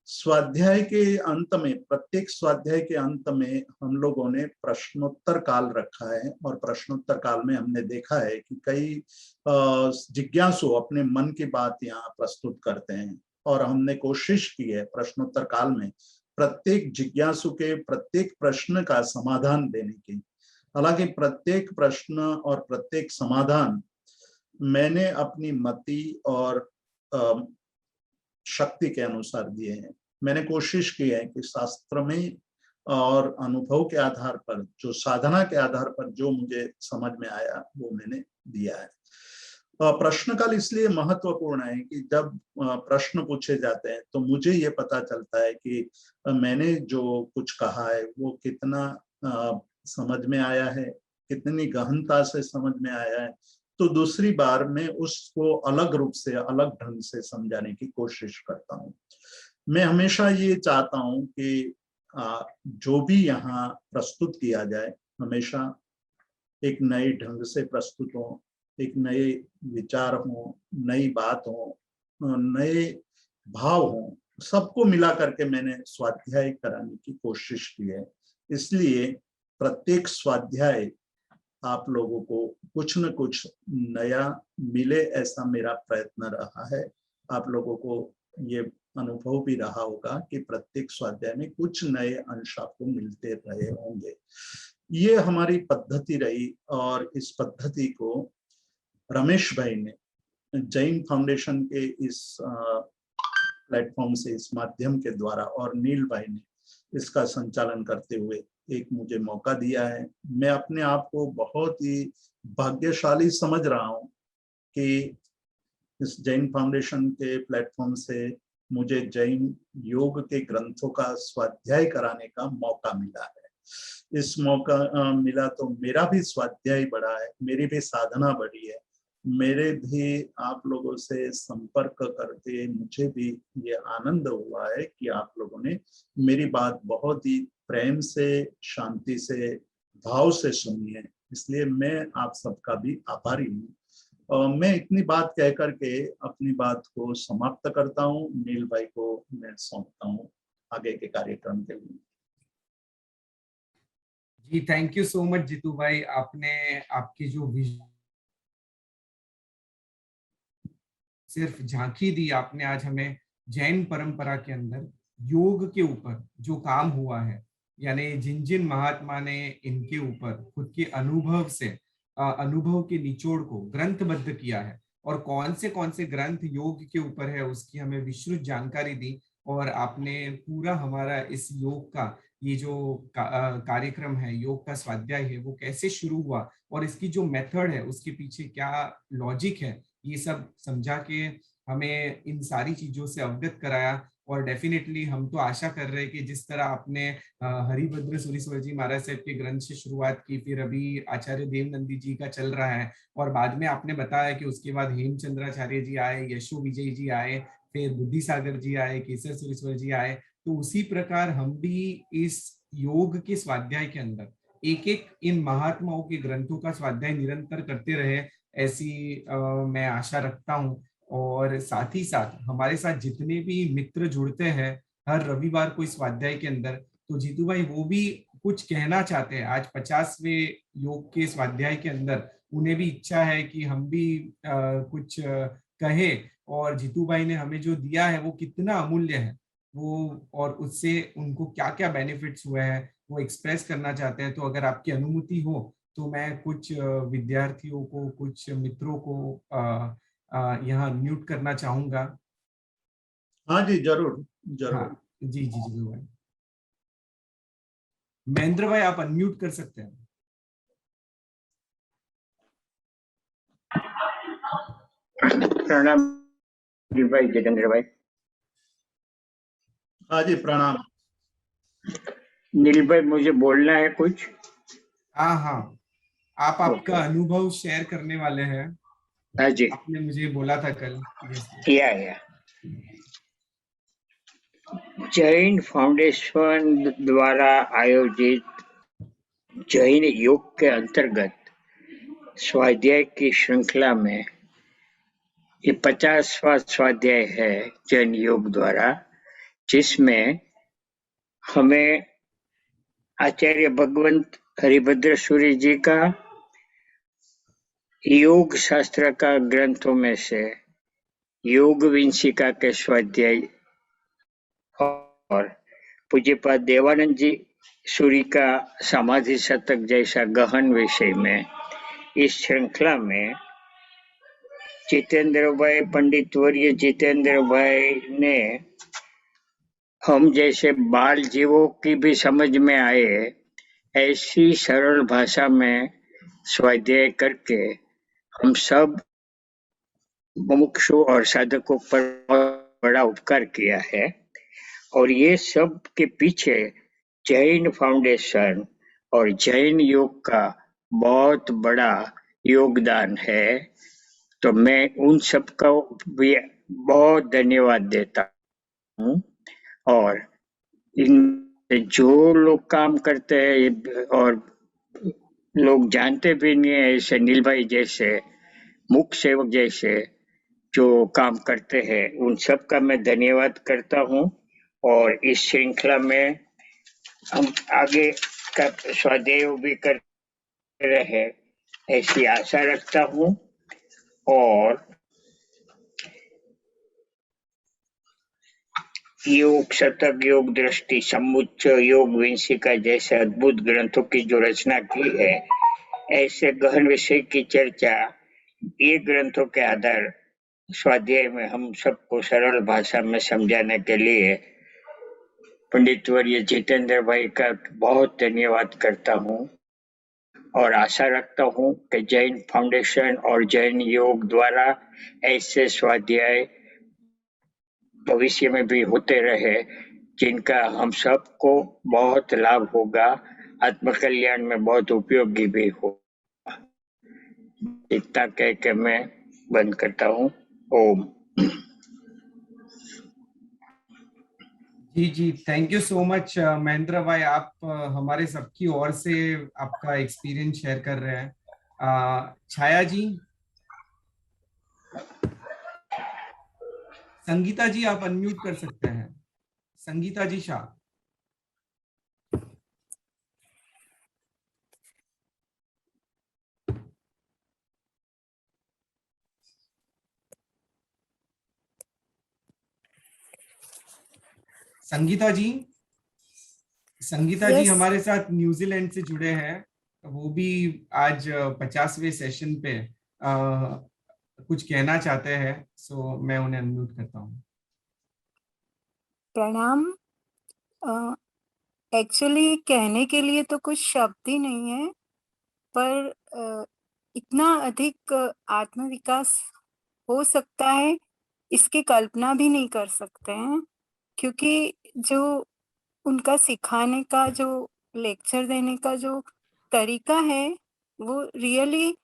स्वाध्याय के अंत में, प्रत्येक स्वाध्याय के अंत में हम लोगों ने प्रश्नोत्तर काल रखा है, और प्रश्नोत्तर काल में हमने देखा है कि कई जिज्ञासु अपने मन की बात यहाँ प्रस्तुत करते हैं, और हमने कोशिश की है प्रश्नोत्तर काल में प्रत्येक जिज्ञासु के प्रत्येक प्रश्न का समाधान देने की। हालांकि प्रत्येक प्रश्न और प्रत्येक समाधान मैंने अपनी मति और शक्ति के अनुसार दिए हैं। मैंने कोशिश की है कि शास्त्र में और अनुभव के आधार पर, जो साधना के आधार पर जो मुझे समझ में आया वो मैंने दिया है। प्रश्न काल इसलिए महत्वपूर्ण है कि जब प्रश्न पूछे जाते हैं तो मुझे ये पता चलता है कि मैंने जो कुछ कहा है वो कितना समझ में आया है, कितनी गहनता से समझ में आया है, तो दूसरी बार मैं उसको अलग रूप से, अलग ढंग से समझाने की कोशिश करता हूँ। मैं हमेशा ये चाहता हूँ कि जो भी यहाँ प्रस्तुत किया जाए हमेशा एक नए ढंग से प्रस्तुत हो, एक नए विचार हो, नई बात हो, नए भाव हो, सबको मिला करके मैंने स्वाध्याय कराने की कोशिश की है। इसलिए प्रत्येक स्वाध्याय आप लोगों को कुछ न कुछ नया मिले, ऐसा मेरा प्रयत्न रहा है। आप लोगों को ये अनुभव भी रहा होगा कि प्रत्येक स्वाध्याय में कुछ नए अंश आपको मिलते रहे होंगे। ये हमारी पद्धति रही, और इस पद्धति को रमेश भाई ने जैन फाउंडेशन के इस प्लेटफॉर्म से, इस माध्यम के द्वारा, और नील भाई ने इसका संचालन करते हुए एक मुझे मौका दिया है। मैं अपने आप को बहुत ही भाग्यशाली समझ रहा हूँ कि इस जैन फाउंडेशन के प्लेटफॉर्म से मुझे जैन योग के ग्रंथों का स्वाध्याय कराने का मौका मिला है। इस मौका मिला तो मेरा भी स्वाध्याय बढ़ा है, मेरी भी साधना बढ़ी है, मेरे भी आप लोगों से संपर्क करके मुझे भी ये आनंद हुआ है कि आप लोगों ने मेरी बात बहुत ही प्रेम से, शांति से, भाव से सुनी है। इसलिए मैं आप सबका भी आभारी हूँ। मैं इतनी बात कह करके अपनी बात को समाप्त करता हूँ। नील भाई को मैं सौंपता हूँ आगे के कार्यक्रम के लिए।
जी, thank you so much Jitu भाई। आपने आपकी जो सिर्फ झांकी दी, आपने आज हमें जैन परंपरा के अंदर योग के ऊपर जो काम हुआ है, यानी जिन जिन महात्मा ने इनके ऊपर खुद के अनुभव से, अनुभव के निचोड़ को ग्रंथबद्ध किया है, और कौन से ग्रंथ योग के ऊपर है उसकी हमें विस्तृत जानकारी दी। और आपने पूरा हमारा इस योग का ये जो कार्यक्रम है, योग का स्वाध्याय है, वो कैसे शुरू हुआ और इसकी जो मेथड है उसके पीछे क्या लॉजिक है, ये सब समझा के हमें इन सारी चीजों से अवगत कराया। और डेफिनेटली हम तो आशा कर रहे हैं कि जिस तरह आपने हरिभद्र सूरीश्वर जी महाराज साहब के ग्रंथ से शुरुआत की, फिर अभी आचार्य देवनंदी जी का चल रहा है, और बाद में आपने बताया कि उसके बाद हेमचंद्राचार्य जी आए, यशो विजय जी आए, फिर बुद्धि सागर जी आए, केसर सूरीश्वर जी आए। तो उसी प्रकार हम भी इस योग के स्वाध्याय के अंदर एक एक इन महात्माओं के ग्रंथों का स्वाध्याय निरंतर करते रहे, ऐसी मैं आशा रखता हूँ। और साथ ही साथ हमारे साथ जितने भी मित्र जुड़ते हैं हर रविवार को इस स्वाध्याय के अंदर, तो जीतू भाई वो भी कुछ कहना चाहते हैं आज 50वें योग के स्वाध्याय के अंदर। उन्हें भी इच्छा है कि हम भी कुछ कहे, और जीतू भाई ने हमें जो दिया है वो कितना अमूल्य है वो, और उससे उनको क्या क्या बेनिफिट्स हुए हैं वो एक्सप्रेस करना चाहते हैं। तो अगर आपकी अनुमति हो तो मैं कुछ विद्यार्थियों को, कुछ मित्रों को यहाँ म्यूट करना चाहूंगा।
हाँ जी, जरूर जरूर।
हाँ जी जी जी भाई। महेंद्र भाई आप अनम्यूट कर सकते हैं।
प्रणाम भाई, जितेंद्र भाई।
हाँ जी, प्रणाम।
नील भाई, मुझे बोलना है कुछ।
हाँ हाँ, आप आपका
ओके।
अनुभव शेयर करने वाले हैं,
हाँ जी।
आपने मुझे बोला था कल। यस।
या जैन फाउंडेशन द्वारा आयोजित जैन योग के अंतर्गत स्वाध्याय की श्रृंखला में ये 50वां स्वाध्याय है जैन योग द्वारा, जिसमें हमें आचार्य भगवंत हरिभद्र सूरी जी का योग शास्त्र का ग्रंथों में से योग विंशिका के स्वाध्याय और पूज्यपाद देवानंद जी सूरी का समाधि शतक जैसा गहन विषय में इस श्रृंखला में जितेंद्र भाई, पंडित वर्य जितेंद्र भाई ने हम जैसे बाल जीवों की भी समझ में आए ऐसी सरल भाषा में स्वाध्याय करके हम सब मुमुक्षु और साधकों पर बहुत बड़ा उपकार किया है। और ये सब के पीछे जैन फाउंडेशन और जैन योग का बहुत बड़ा योगदान है। तो मैं उन सबका भी बहुत धन्यवाद देता हूँ। और इन जो लोग काम करते हैं और लोग जानते भी नहीं है, ऐसे नील भाई जैसे मुख्य सेवक जैसे जो काम करते हैं, उन सब का मैं धन्यवाद करता हूँ। और इस श्रृंखला में हम आगे का स्वाध्याय भी कर रहे ऐसी आशा रखता हूँ। और योग शतक, योग दृष्टि, समुच्च, योग विंशिका जैसे अद्भुत ग्रंथों की जो रचना की है, ऐसे गहन विषय की चर्चा ये ग्रंथों के आधार स्वाध्याय में हम सबको सरल भाषा में समझाने के लिए पंडित वर्य जितेंद्र भाई का बहुत धन्यवाद करता हूँ। और आशा रखता हूँ कि जैन फाउंडेशन और जैन योग द्वारा ऐसे स्वाध्याय भविष्य में भी होते रहे, जिनका हम सबको बहुत लाभ होगा, आत्मकल्याण में बहुत उपयोगी भी हो। इतना कह के मैं बंद करता हूँ। ओम।
जी जी, thank you so much Mahendra भाई, आप हमारे सबकी ओर से आपका एक्सपीरियंस शेयर कर रहे हैं। छाया जी, संगीता जी आप अनम्यूट कर सकते हैं, संगीता जी शाह। संगीता जी, संगीता जी
यस।
हमारे साथ न्यूजीलैंड से जुड़े हैं, वो भी आज 50वें सेशन पे कुछ कहना चाहते हैं, सो मैं उन्हें अनम्यूट करता हूँ।
प्रणाम। एक्चुअली कहने के लिए तो कुछ शब्द ही नहीं है, पर इतना अधिक आत्मविकास हो सकता है, इसकी कल्पना भी नहीं कर सकते हैं। क्योंकि जो उनका सिखाने का, जो लेक्चर देने का जो तरीका है, वो रियली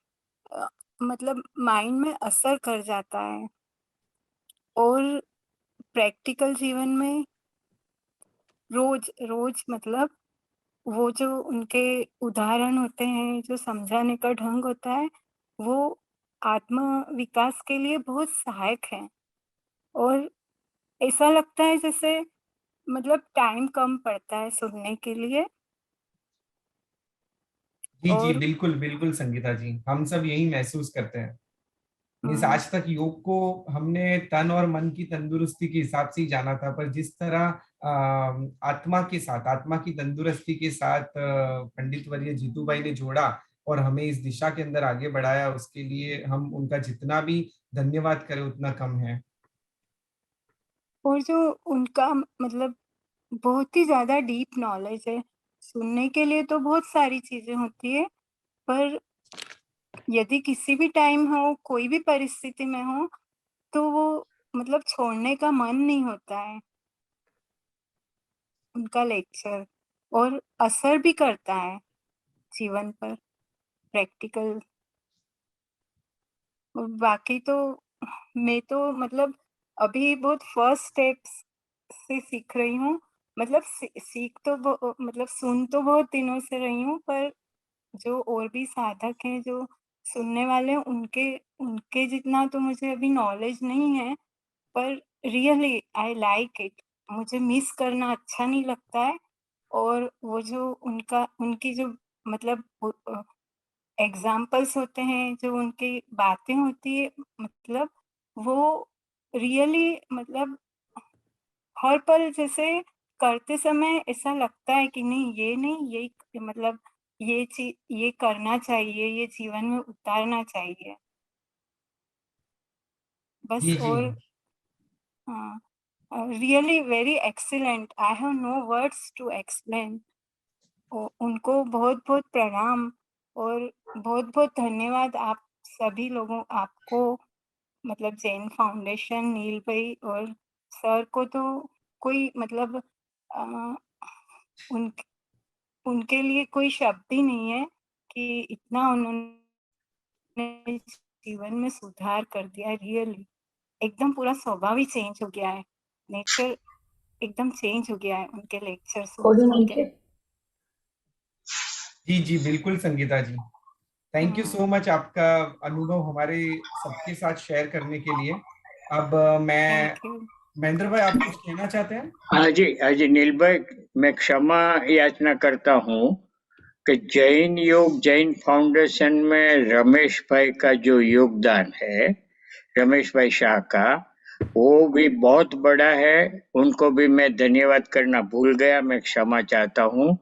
मतलब माइंड में असर कर जाता है। और प्रैक्टिकल जीवन में रोज रोज मतलब वो जो उनके उदाहरण होते हैं, जो समझाने का ढंग होता है, वो आत्म विकास के लिए बहुत सहायक है। और ऐसा लगता है जैसे मतलब टाइम कम पड़ता है सुनने के लिए।
जी जी,
और
बिल्कुल बिल्कुल संगीता जी, हम सब यही महसूस करते हैं। मीन्स
हम्म,
आज तक योग को हमने तन और मन की तंदुरुस्ती के हिसाब से ही जाना था, पर जिस तरह आत्मा के साथ, आत्मा की तंदुरुस्ती के साथ पंडित वर्य जीतू भाई ने जोड़ा और हमें इस दिशा के अंदर आगे बढ़ाया, उसके लिए हम उनका जितना भी धन्यवाद करें उतना कम है।
और जो उनका मतलब बहुत ही ज्यादा डीप नॉलेज है। सुनने के लिए तो बहुत सारी चीजें होती है, पर यदि किसी भी टाइम हो, कोई भी परिस्थिति में हो, तो वो मतलब छोड़ने का मन नहीं होता है उनका लेक्चर। और असर भी करता है जीवन पर प्रैक्टिकल। और बाकी तो मैं तो मतलब अभी बहुत फर्स्ट स्टेप्स से सीख रही हूँ। मतलब सीख तो मतलब सुन तो बहुत दिनों से रही हूँ, पर जो और भी साधक हैं जो सुनने वाले हैं उनके उनके जितना तो मुझे अभी नॉलेज नहीं है। पर रियली आई लाइक इट। मुझे मिस करना अच्छा नहीं लगता है। और वो जो उनकी जो मतलब एग्जाम्पल्स होते हैं, जो उनकी बातें होती है, मतलब वो रियली मतलब हर पल जैसे करते समय ऐसा लगता है कि नहीं ये नहीं, ये मतलब ये चीज ये करना चाहिए, ये जीवन में उतारना चाहिए बस।
जी जी।
और really very excellent. I have no words to explain. उनको बहुत बहुत प्रणाम और बहुत बहुत धन्यवाद आप सभी लोगों आपको, मतलब जैन फाउंडेशन, नील भाई और सर को तो कोई मतलब उन उनके लिए कोई शब्द ही नहीं है कि इतना उन्होंने जीवन में सुधार कर दिया। रियली एकदम पूरा स्वभाव ही चेंज हो गया है, नेचर एकदम चेंज हो गया है उनके लेक्चर सुन सुन के।
जी जी बिल्कुल संगीता जी, थैंक यू सो मच आपका अनुभव हमारे सबके साथ शेयर करने के लिए। अब मैं,
थैंक यू।
महेंद्र भाई आप कुछ कहना चाहते हैं?
हाँ जी नील भाई, मैं क्षमा याचना करता हूँ कि जैन योग जैन फाउंडेशन में रमेश भाई का जो योगदान है, रमेश भाई शाह का, वो भी बहुत बड़ा है। उनको भी मैं धन्यवाद करना भूल गया, मैं क्षमा चाहता हूँ।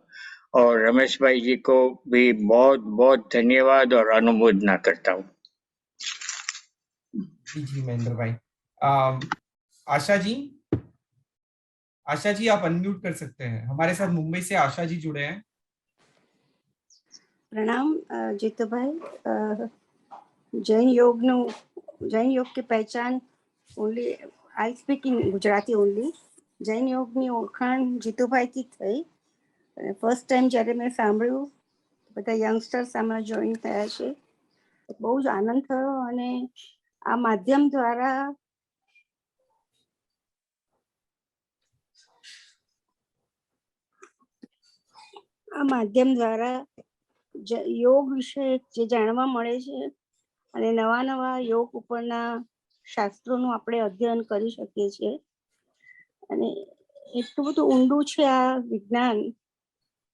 और रमेश भाई जी को भी बहुत बहुत धन्यवाद और अनुमोदना करता हूँ।
जी जी महेंद्र भाई। आशा जी, आशा जी आप अनम्यूट कर सकते हैं। हमारे साथ मुंबई से आशा जी जुड़े हैं।
प्रणाम जीतूभाई। जैन योग की पहचान only I speak in Gujarati only. Jain યોગની ઓળખાણ જીતુભાઈથી થઈ. ફર્સ્ટ ટાઈમ જ્યારે મેં સાંભળ્યું, બધા યંગસ્ટર્સ આમાં જોઈન થયા છે, બહુ જ આનંદ થયો. અને આ માધ્યમ દ્વારા યોગ વિશે જે જાણવા મળે છે અને નવા નવા યોગ ઉપરના શાસ્ત્રોનું આપણે અધ્યયન કરી શકીએ છીએ. અને એટલું બધું ઊંડું છે આ વિજ્ઞાન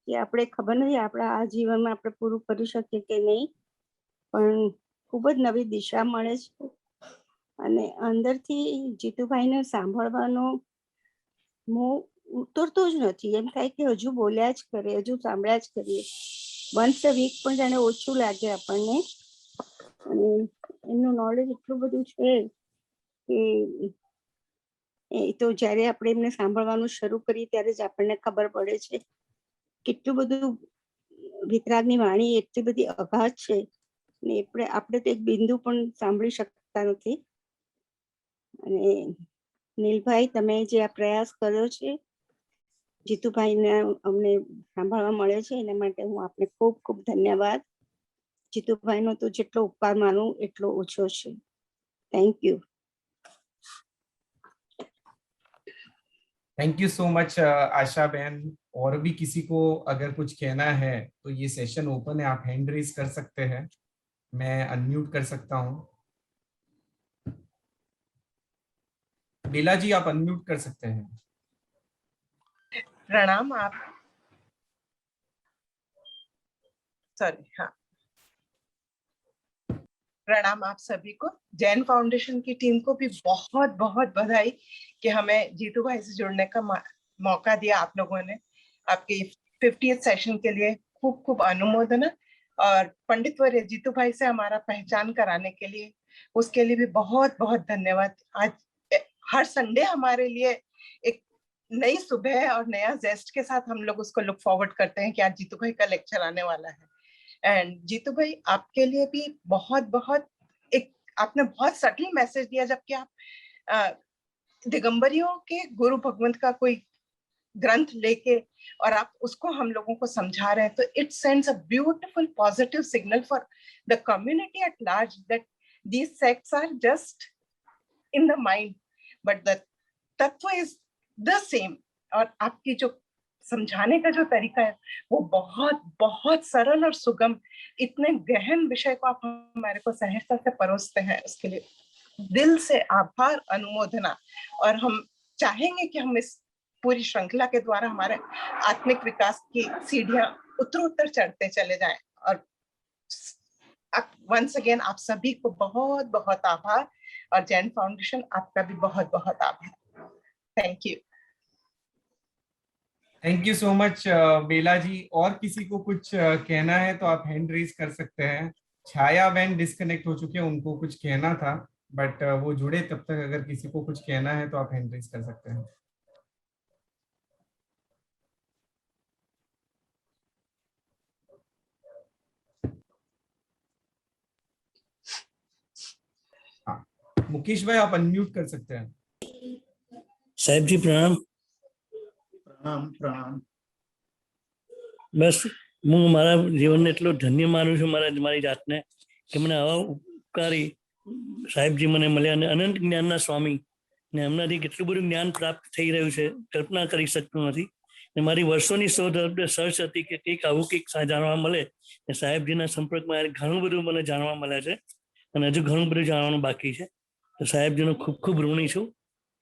કે આપણે ખબર નથી આપણા આ જીવનમાં આપણે પૂરું કરી શકીએ કે નહીં, પણ ખૂબ જ નવી દિશા મળે છે. અને અંદરથી જીતુભાઈને સાંભળવાનો મોહ ઉતરતો જ નથી. એમ થાય કે હજુ બોલ્યા જ કરે, હજુ સાંભળ્યા જ કરીએ. વન્સ અ વીક પણ જાણે ઓછું લાગે આપણને. અને એમનું નોલેજ એટલું બધું છે કે એ તો જ્યારે આપણે એમને સાંભળવાનું શરૂ કરીએ ત્યારે જ આપણને ખબર પડે છે કેટલું બધું વિતરાગની વાણી એટલી બધી અગાધ છે ને આપણે તો એક બિંદુ પણ સાંભળી શકતા નથી. અને નીલભાઈ તમે જે આ પ્રયાસ કર્યો છે, જીતુભાઈને અમને સાંભળવા મળે છે, એના માટે હું આપને ખૂબ ખૂબ ધન્યવાદ. જીતુભાઈનો તો જેટલો ઉપકાર માનું એટલો ઓછો છે. Thank you.
Thank you so much Asha बहन। और भी किसी को अगर कुछ कहना है तो ये सेशन ओपन है, आप हैंड रेज कर सकते हैं, मैं अनम्यूट कर सकता हूँ। बेला जी आप अनम्यूट कर सकते हैं।
प्रणाम। आप सॉरी, हाँ, प्रणाम आप सभी को। जैन फाउंडेशन की टीम को भी बहुत बहुत बधाई कि हमें जीतू भाई से जुड़ने का मौका दिया आप लोगों ने। आपके 50th सेशन के लिए खूब खूब अनुमोदन। और पंडित वर्य जीतू भाई से हमारा पहचान कराने के लिए, उसके लिए भी बहुत बहुत धन्यवाद। आज हर संडे हमारे लिए एक नई सुबह और नया जेस्ट के साथ हम लोग उसको लुक फॉरवर्ड करते हैं कि आज जीतू भाई का लेक्चर आने वाला है। एंड जीतू भाई आपके लिए भी बहुत बहुत आपने बहुत सटल मैसेज दिया, जबकि आप दिगंबरियों के गुरु भगवंत का कोई ग्रंथ लेके और आप उसको हम लोगों को समझा रहे हैं, तो it sends a beautiful positive signal for the community at large that these sects are just in the mind but the तत्व इज द सेम। और आपकी जो समझाने का जो तरीका है वो बहुत बहुत सरल और सुगम, इतने गहन विषय को आप हमारे को सहजता से परोसते हैं, उसके लिए दिल से आभार, अनुमोदना। और हम चाहेंगे कि हम इस पूरी श्रृंखला के द्वारा हमारे आत्मिक विकास की सीढ़ियां उत्तरोत्तर चढ़ते चले जाएं। और वंस अगेन आप सभी को बहुत बहुत आभार, और जैन फाउंडेशन आपका भी बहुत बहुत आभार। Thank you.
Thank you so much Bela ji. और किसी को कुछ कहना है तो आप हैंड रेज कर सकते हैं। छाया बहन डिस्कनेक्ट हो चुके हैं, उनको कुछ कहना था, बट वो जुड़े तब तक अगर किसी को कुछ कहना है तो आप हैंड रेज कर सकते हैं। हाँ, मुकेश भाई आप अनम्यूट कर सकते हैं।
साहेब जी प्रणाम।
प्रणाम प्रणाम।
બસ હું મારા જીવનને એટલો ધન્ય માનું છું મારી જાતને કે મને આવા ઉપકારી સાહેબજી મને મળ્યા અને અનંત જ્ઞાનના સ્વામી ને એમનાથી કેટલું બધું જ્ઞાન પ્રાપ્ત થઈ રહ્યું છે કલ્પના કરી શકતું નથી। ને મારી વર્ષોની શોધ સર્ચ હતી કે કંઈક આવું કંઈક જાણવા મળે ને સાહેબજીના સંપર્કમાં ઘણું બધું મને જાણવા મળે છે અને હજુ ઘણું બધું જાણવાનું બાકી છે। તો સાહેબજીનો ખૂબ ખૂબ ઋણી છું,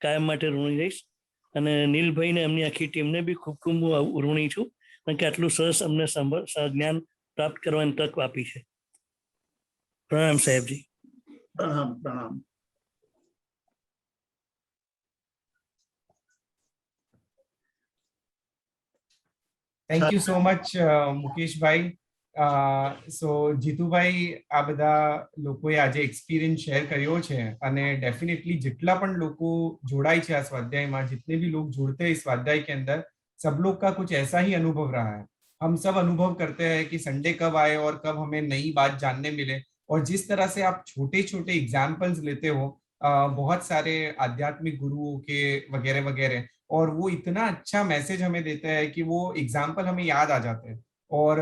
કાયમ માટે ઋણી રહીશ। અને નીલભાઈને એમની આખી ટીમને બી ખૂબ ખૂબ ઋણી છું કે આટલું સરસ અમને જ્ઞાન પ્રાપ્ત કરવાની તક આપી છે। પ્રણામ સાહેબજી।
प्रणाम प्रणाम।
થેન્ક યુ સો મચ મુકેશભાઈ। સો જીતુભાઈ, આ બધા લોકોએ આજે એક્સપિરિયન્સ શેર કર્યો છે અને डेफिनेटली जितना पण લોકો જોડાય છે આ સ્વાધ્યાયમાં, जितने भी लोग जुड़ते हैं इस स्वाध्याय के अंदर, सब लोग का कुछ ऐसा ही अनुभव रहा है। हम सब अनुभव करते हैं कि संडे कब आए और कब हमें नई बात जानने मिले। और जिस तरह से आप छोटे छोटे एग्जाम्पल्स लेते हो बहुत सारे आध्यात्मिक गुरुओं के वगैरह वगैरह, और वो इतना अच्छा मैसेज हमें देता है कि वो एग्जाम्पल हमें याद आ जाते हैं, और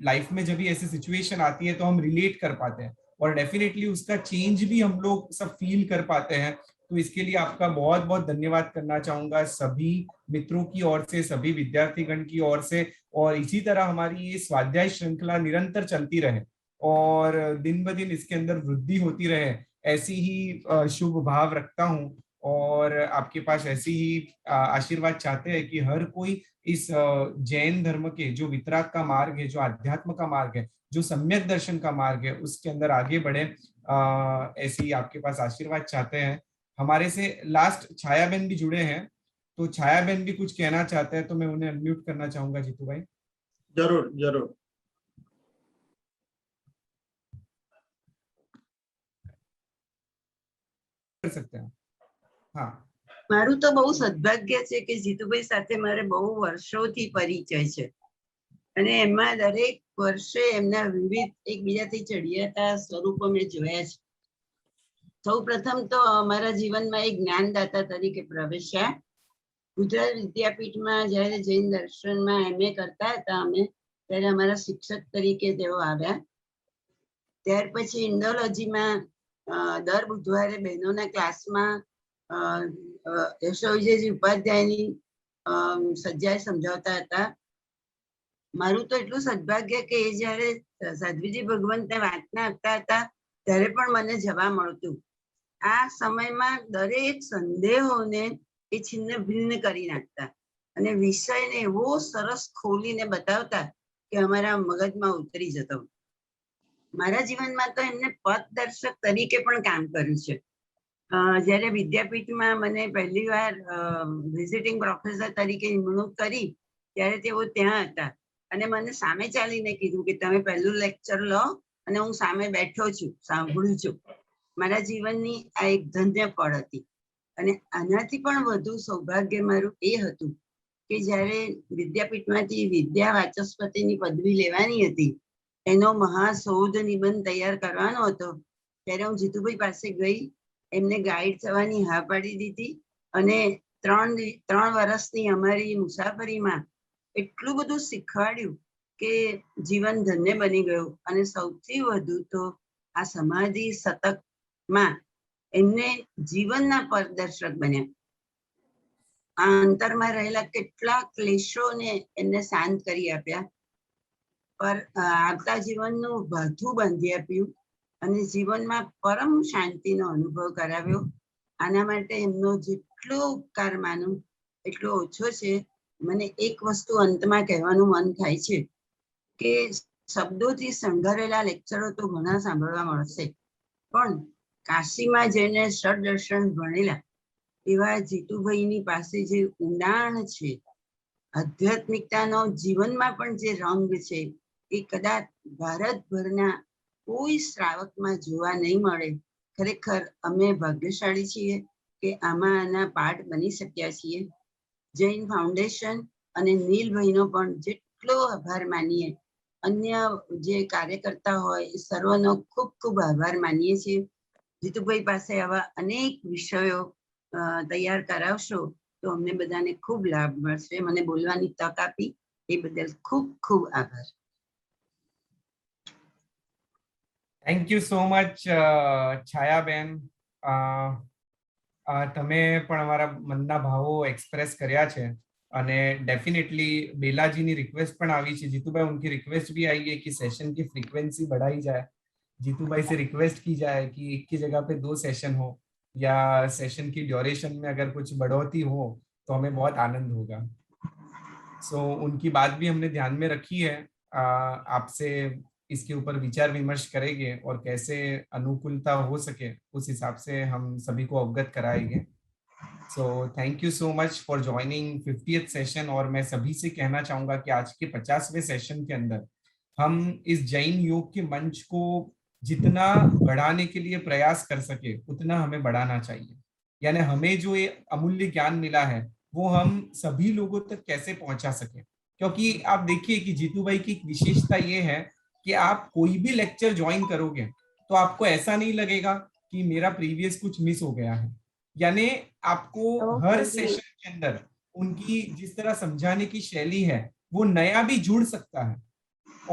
लाइफ में जब भी ऐसी सिचुएशन आती है तो हम रिलेट कर पाते हैं, और डेफिनेटली उसका चेंज भी हम लोग सब फील कर पाते हैं। तो इसके लिए आपका बहुत बहुत धन्यवाद करना चाहूंगा सभी मित्रों की ओर से, सभी विद्यार्थीगण की ओर से। और इसी तरह हमारी ये स्वाध्याय श्रृंखला निरंतर चलती रहे और दिन ब दिन इसके अंदर वृद्धि होती रहे, ऐसी ही शुभ भाव रखता हूँ। और आपके पास ऐसी ही आशीर्वाद चाहते हैं कि हर कोई इस जैन धर्म के जो वितराग का मार्ग है, जो अध्यात्म का मार्ग है, जो सम्यक दर्शन का मार्ग है, उसके अंदर आगे बढ़े, ऐसे ही आपके पास आशीर्वाद चाहते हैं। हमारे से लास्ट छाया बहन भी जुड़े हैं, तो छाया बहन भी कुछ कहना चाहते हैं, तो मैं उन्हें अनम्यूट करना चाहूंगा। जीतू भाई
जरूर जरूर।
कर सकते हैं। हाँ,
મારું તો બહુ સદભાગ્ય છે કે જીતુભાઈ સાથે મારે બહુ વર્ષોથી પરિચય છે અને એમાં દરેક વર્ષે એમના વિવિધ એકબીજાથી ચડિયાતા સ્વરૂપો મેં જોયા છે। સૌ પ્રથમ તો અમારા જીવનમાં એક જ્ઞાનદાતા તરીકે પ્રવેશ્યા। ગુજરાત વિદ્યાપીઠમાં જ્યારે જૈન દર્શનમાં MA કરતા હતા અમે, ત્યારે અમારા શિક્ષક તરીકે તેઓ આવ્યા। ત્યાર પછી ઇન્ડોલોજીમાં દર બુધવારે બહેનોના ક્લાસમાં યશો વિજયજી ઉપાધ્યાયની સજ્જાએ સમજાવતા હતા। મારું તો એટલું સદભાગ્ય કે એ જયારે સાધ્વીજી ભગવંતને વાંચના આપતા હતા ત્યારે પણ મને જવા મળતું। આ સમયમાં દરેક સંદેહોને એ છિન્ન ભિન્ન કરી નાખતા અને વિષયને એવો સરસ ખોલીને બતાવતા કે અમારા મગજમાં ઉતરી જતો। મારા જીવનમાં તો એમને પથદર્શક તરીકે પણ કામ કર્યું છે। જ્યારે વિદ્યાપીઠમાં મને પહેલી વાર વિઝિટિંગ પ્રોફેસર તરીકે નિમણૂક કરી ત્યારે તેઓ ત્યાં હતા અને મને સામે ચાલીને કીધું કે તમે પહેલું લેક્ચર લો અને હું સામે બેઠો છું, સાંભળું છું। મારા જીવનની આ એક ધન્ય ફળ હતી। અને આનાથી પણ વધુ સૌભાગ્ય મારું એ હતું કે જ્યારે વિદ્યાપીઠમાંથી વિદ્યા વાચસ્પતિની પદવી લેવાની હતી, એનો મહાશોધ નિબંધ તૈયાર કરવાનો હતો, ત્યારે હું જીતુભાઈ પાસે ગઈ, એમને ગાઈડ થવાની હા પાડી દીધી અને ત્રણ વર્ષની અમારી મુસાફરીમાં એટલું બધું શીખવાડ્યું કે જીવન ધન્ય બની ગયું. અને સૌથી વધુ તો આ સમાધિ શતકમાં એમને જીવનના પદદર્શક બન્યા. આ અંતરમાં રહેલા કેટલા ક્લેશોને એમને શાંત કરી આપ્યા, પર આવતા જીવનનું ભાથું બાંધી આપ્યું અને જીવનમાં પરમ શાંતિનો અનુભવ કરાવ્યો. આના માટે એમનો જેટલો ઉપકાર માનું એટલો ઓછો છે. મને એક વસ્તુ અંતમાં કહેવાનું મન થાય છે કે શબ્દોથી સંઘરેલા લેક્ચરો તો ઘણા સાંભળવા મળશે, પણ કાશીમાં જઈને ષડદર્શન ભણેલા એવા જીતુભાઈની પાસે જે ઊંડાણ છે, આધ્યાત્મિકતાનો જીવનમાં પણ જે રંગ છે, એ કદાચ ભારતભરના કોઈ શ્રાવકમાં જોવા નહીં મળે. ખરેખર અમે ભાગ્યશાળી છીએ કે આમાં આના પાઠ બની શક્યા છીએ. જૈન ફાઉન્ડેશન અને નીલભાઈનો પણ જેટલો આભાર માનીએ, અન્ય જે કાર્યકર્તા હોય એ સર્વનો ખૂબ ખૂબ આભાર માનીએ છીએ. જીતુભાઈ પાસે આવા અનેક વિષયો તૈયાર કરાવશો તો અમને બધાને ખૂબ લાભ મળશે. મને બોલવાની તક આપી એ બદલ ખૂબ ખૂબ આભાર.
Thank you so much Chhayaben. તમે પણ અમારા મનના ભાવો એક્સપ્રેસ કર્યા છે અને डेफिनेटली बेला जी की रिक्वेस्ट पण आई है. जीतू भाई उनकी रिक्वेस्ट भी आई है कि सेशन की फ्रीक्वेंसी बढ़ाई जाए. जीतू भाई से रिक्वेस्ट की जाए कि एक की जगह पे 2 सेशन हो या सेशन की ड्यूरेशन में अगर कुछ बढ़ोतरी हो तो हमें बहुत आनंद होगा. सो उनकी बात भी हमने ध्यान में रखी है. आपसे इसके ऊपर विचार विमर्श करेंगे और कैसे अनुकूलता हो सके उस हिसाब से हम सभी को अवगत कराएंगे. So thank you so much for joining 50th session. और मैं सभी से कहना चाहूंगा कि आज के 50वें सेशन के अंदर हम इस जैन योग के मंच को जितना बढ़ाने के लिए प्रयास कर सके उतना हमें बढ़ाना चाहिए. यानी हमें जो ये अमूल्य ज्ञान मिला है वो हम सभी लोगों तक कैसे पहुंचा सके. क्योंकि आप देखिए कि जीतू भाई की एक विशेषता ये है कि आप कोई भी लेक्चर ज्वाइन करोगे तो आपको ऐसा नहीं लगेगा कि मेरा प्रीवियस कुछ मिस हो गया है. यानी आपको हर सेशन के अंदर उनकी जिस तरह समझाने की शैली है वो नया भी जुड़ सकता है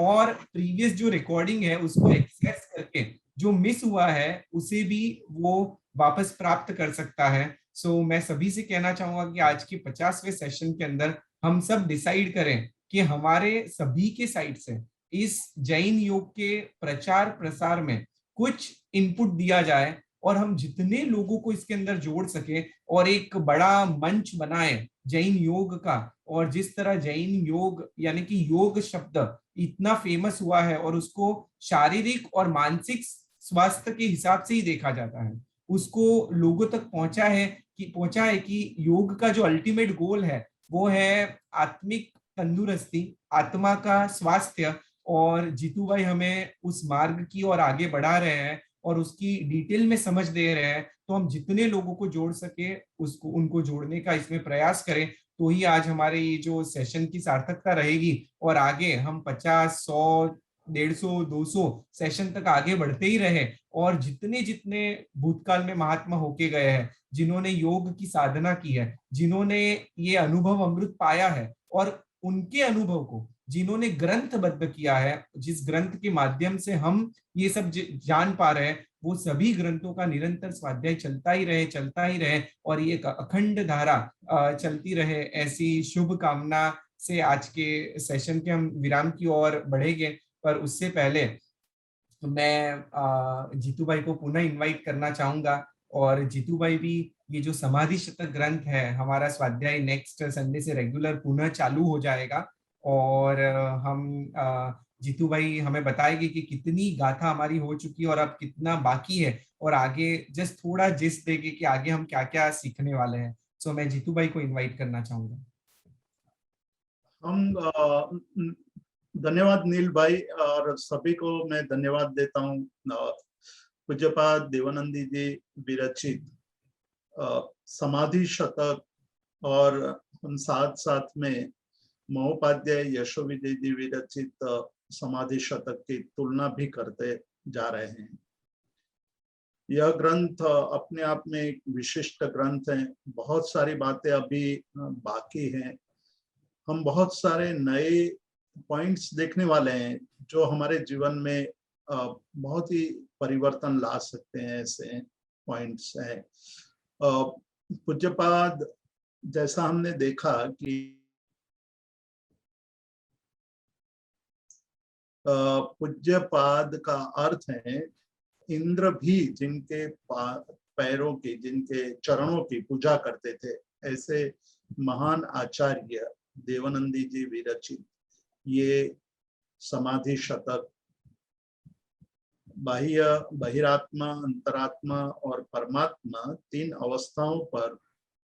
और प्रीवियस जो रिकॉर्डिंग है उसको एक्सेस करके जो मिस हुआ है उसे भी वो वापस प्राप्त कर सकता है. सो मैं सभी से कहना चाहूंगा कि आज के 50वें सेशन के अंदर हम सब डिसाइड करें कि हमारे सभी के साइड से इस जैन योग के प्रचार प्रसार में कुछ इनपुट दिया जाए और हम जितने लोगों को इसके अंदर जोड़ सके और एक बड़ा मंच बनाए जैन योग का. और जिस तरह जैन योग यानी कि योग शब्द इतना फेमस हुआ है और उसको शारीरिक और मानसिक स्वास्थ्य के हिसाब से ही देखा जाता है, उसको लोगों तक पहुंचा है कि योग का जो अल्टीमेट गोल है वो है आत्मिक तंदुरुस्ती, आत्मा का स्वास्थ्य. और जीतू भाई हमें उस मार्ग की ओर आगे बढ़ा रहे हैं और उसकी डिटेल में समझ दे रहे हैं. तो हम जितने लोगों को जोड़ सके उसको उनको जोड़ने का इसमें प्रयास करें तो ही आज हमारे ये जो सेशन की सार्थकता रहेगी और आगे हम 50, 100, 150, 200 सेशन तक आगे बढ़ते ही रहे. और जितने जितने भूतकाल में महात्मा होके गए हैं, जिन्होंने योग की साधना की है, जिन्होंने ये अनुभव अमृत पाया है और उनके अनुभव को जिन्होंने ग्रंथबद्ध किया है, जिस ग्रंथ के माध्यम से हम ये सब जान पा रहे हैं, वो सभी ग्रंथों का निरंतर स्वाध्याय चलता ही रहे और ये अखंड धारा चलती रहे. ऐसी शुभ कामना से आज के सेशन के हम विराम की ओर बढ़ेंगे. पर उससे पहले मैं जीतू भाई को पुनः इनवाइट करना चाहूंगा. और जीतू भाई भी ये जो समाधि शतक ग्रंथ है हमारा स्वाध्याय नेक्स्ट संडे से रेगुलर पुनः चालू हो जाएगा और हम जीतू भाई हमें बताएंगे कि कितनी गाथा हमारी हो चुकी है और अब कितना बाकी है और आगे जस्ट थोड़ा जिस देंगे कि आगे हम क्या क्या सीखने वाले हैं. सो मैं जीतू भाई को इनवाइट करना चाहूंगा.
हम धन्यवाद नील भाई और सभी को मैं धन्यवाद देता हूँ. पूज्यपाद देवानंदी जी विरचित समाधि शतक और हम साथ साथ में महोपाध्याय यशोविजय जी विरचित समाधि शतक की तुलना भी करते जा रहे हैं. यह ग्रंथ अपने आप में एक विशिष्ट ग्रंथ है। बहुत सारी बातें अभी बाकी हैं। हम बहुत सारे नए पॉइंट्स देखने वाले हैं जो हमारे जीवन में बहुत ही परिवर्तन ला सकते हैं। ऐसे पॉइंट्स हैं। पूज्यपाद, जैसा हमने देखा कि पूज्यपाद का अर्थ है इंद्र भी जिनके पैरों की, जिनके चरणों की पूजा करते थे, ऐसे महान आचार्य देवानंदी जी विरचित ये समाधि शतक बाह्य, बहिरात्मा, अंतरात्मा और परमात्मा तीन अवस्थाओं पर,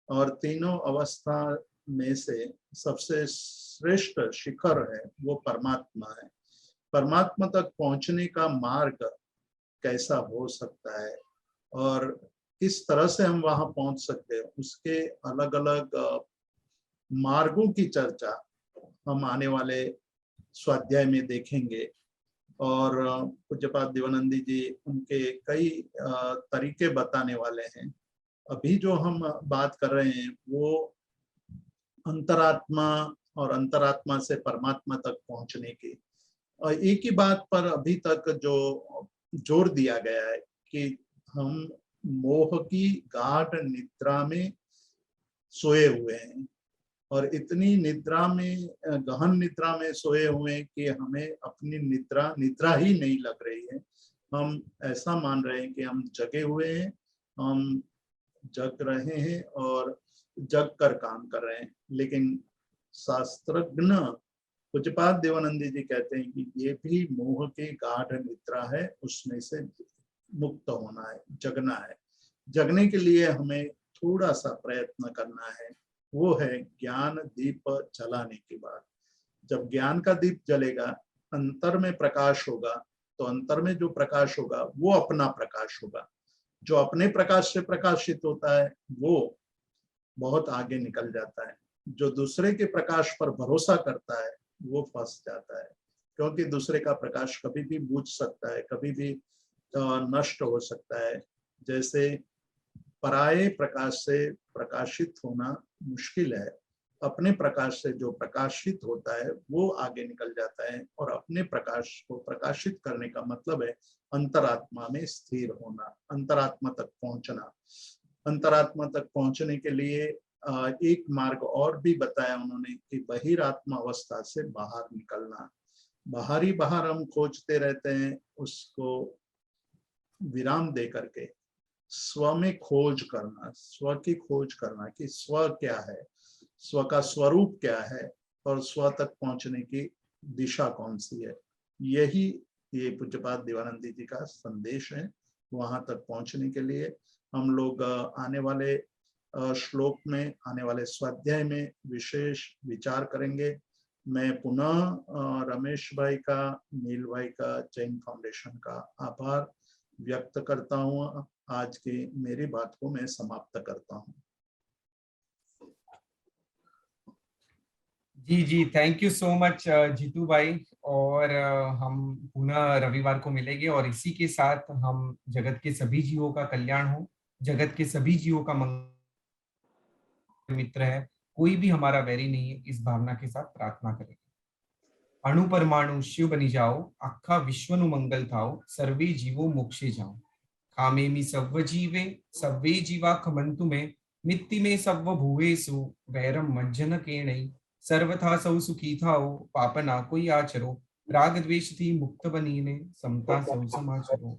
और तीनों अवस्था में से सबसे श्रेष्ठ शिखर है वो परमात्मा है। परमात्मा तक पहुंचने का मार्ग कैसा हो सकता है और किस तरह से हम वहां पहुंच सकते हैं, उसके अलग अलग मार्गों की चर्चा हम आने वाले स्वाध्याय में देखेंगे। और पूज्यपाद देवानंदी जी उनके कई तरीके बताने वाले हैं। अभी जो हम बात कर रहे हैं वो अंतरात्मा और अंतरात्मा से परमात्मा तक पहुंचने की। और एक ही बात पर अभी तक जो जोर दिया गया है कि हम मोह की गाढ़ निद्रा में सोए हुए हैं, और इतनी निद्रा में, गहन निद्रा में सोए हुए हैं कि हमें अपनी निद्रा ही नहीं लग रही है। हम ऐसा मान रहे हैं कि हम जगे हुए हैं, हम जग रहे हैं और जग कर काम कर रहे हैं। लेकिन शास्त्रज्ञ पूज्यपाद देवानंदी जी कहते हैं कि ये भी मोह की गाढ़ निद्रा है, उसमें से मुक्त होना है, जगना है। जगने के लिए हमें थोड़ा सा प्रयत्न करना है, वो है ज्ञान दीप जलाने की बात। जब ज्ञान का दीप जलेगा, अंतर में प्रकाश होगा, तो अंतर में जो प्रकाश होगा वो अपना प्रकाश होगा। जो अपने प्रकाश से प्रकाशित होता है वो बहुत आगे निकल जाता है। जो दूसरे के प्रकाश पर भरोसा करता है वो फंस जाता है, क्योंकि दूसरे का प्रकाश कभी भी बुझ सकता है, कभी भी नष्ट हो सकता है। जैसे पराये प्रकाश से प्रकाशित होना मुश्किल है, अपने प्रकाश से जो प्रकाशित होता है वो आगे निकल जाता है। और अपने प्रकाश को प्रकाशित करने का मतलब है अंतरात्मा में स्थिर होना, अंतरात्मा तक पहुंचना। अंतरात्मा तक पहुंचने के लिए एक मार्ग और भी बताया उन्होंने कि बहिरात्मा अवस्था से बाहर निकलना। बाहर ही बाहर हम खोजते रहते हैं, उसको विराम दे करके स्व में खोज करना, स्व की खोज करना कि स्व क्या है, स्व का स्वरूप क्या है और स्व तक पहुंचने की दिशा कौन सी है। यही ये पूज्यपाद देवानंदी जी का संदेश है। वहां तक पहुंचने के लिए हम लोग आने वाले श्लोक में, आने वाले स्वाध्याय में विशेष विचार करेंगे। मैं पुनः रमेश भाई का, नील भाई का, जैन फाउंडेशन का आभार व्यक्त करता हूँ। आज की मेरी बात को मैं समाप्त करता हूँ।
जी, thank you so much Jitu भाई। और हम पुनः रविवार को मिलेंगे और इसी के साथ हम जगत के सभी जीवों का कल्याण हो, जगत के सभी जीवों का मंगल मित्र है, कोई भी हमारा वैरी नहीं है, इस भावना के साथ प्रार्थना करेंगे। अणु परमाणु शिव बनी जाओ, आखा विश्वनु मंगल थाओ, सर्वे जीवो मोक्षे जाओ। कामेमि सव्व जीवे, सव्वे जीवा खमन्तु मे, मित्ति में सव्व भुवेषु, वैरम मज्जन केणै। सर्वथा सौ सुखी थाओ, पाप ना कोई आचरो, राग द्वेष थी मुक्त बनीने, समता सौ समाचरो।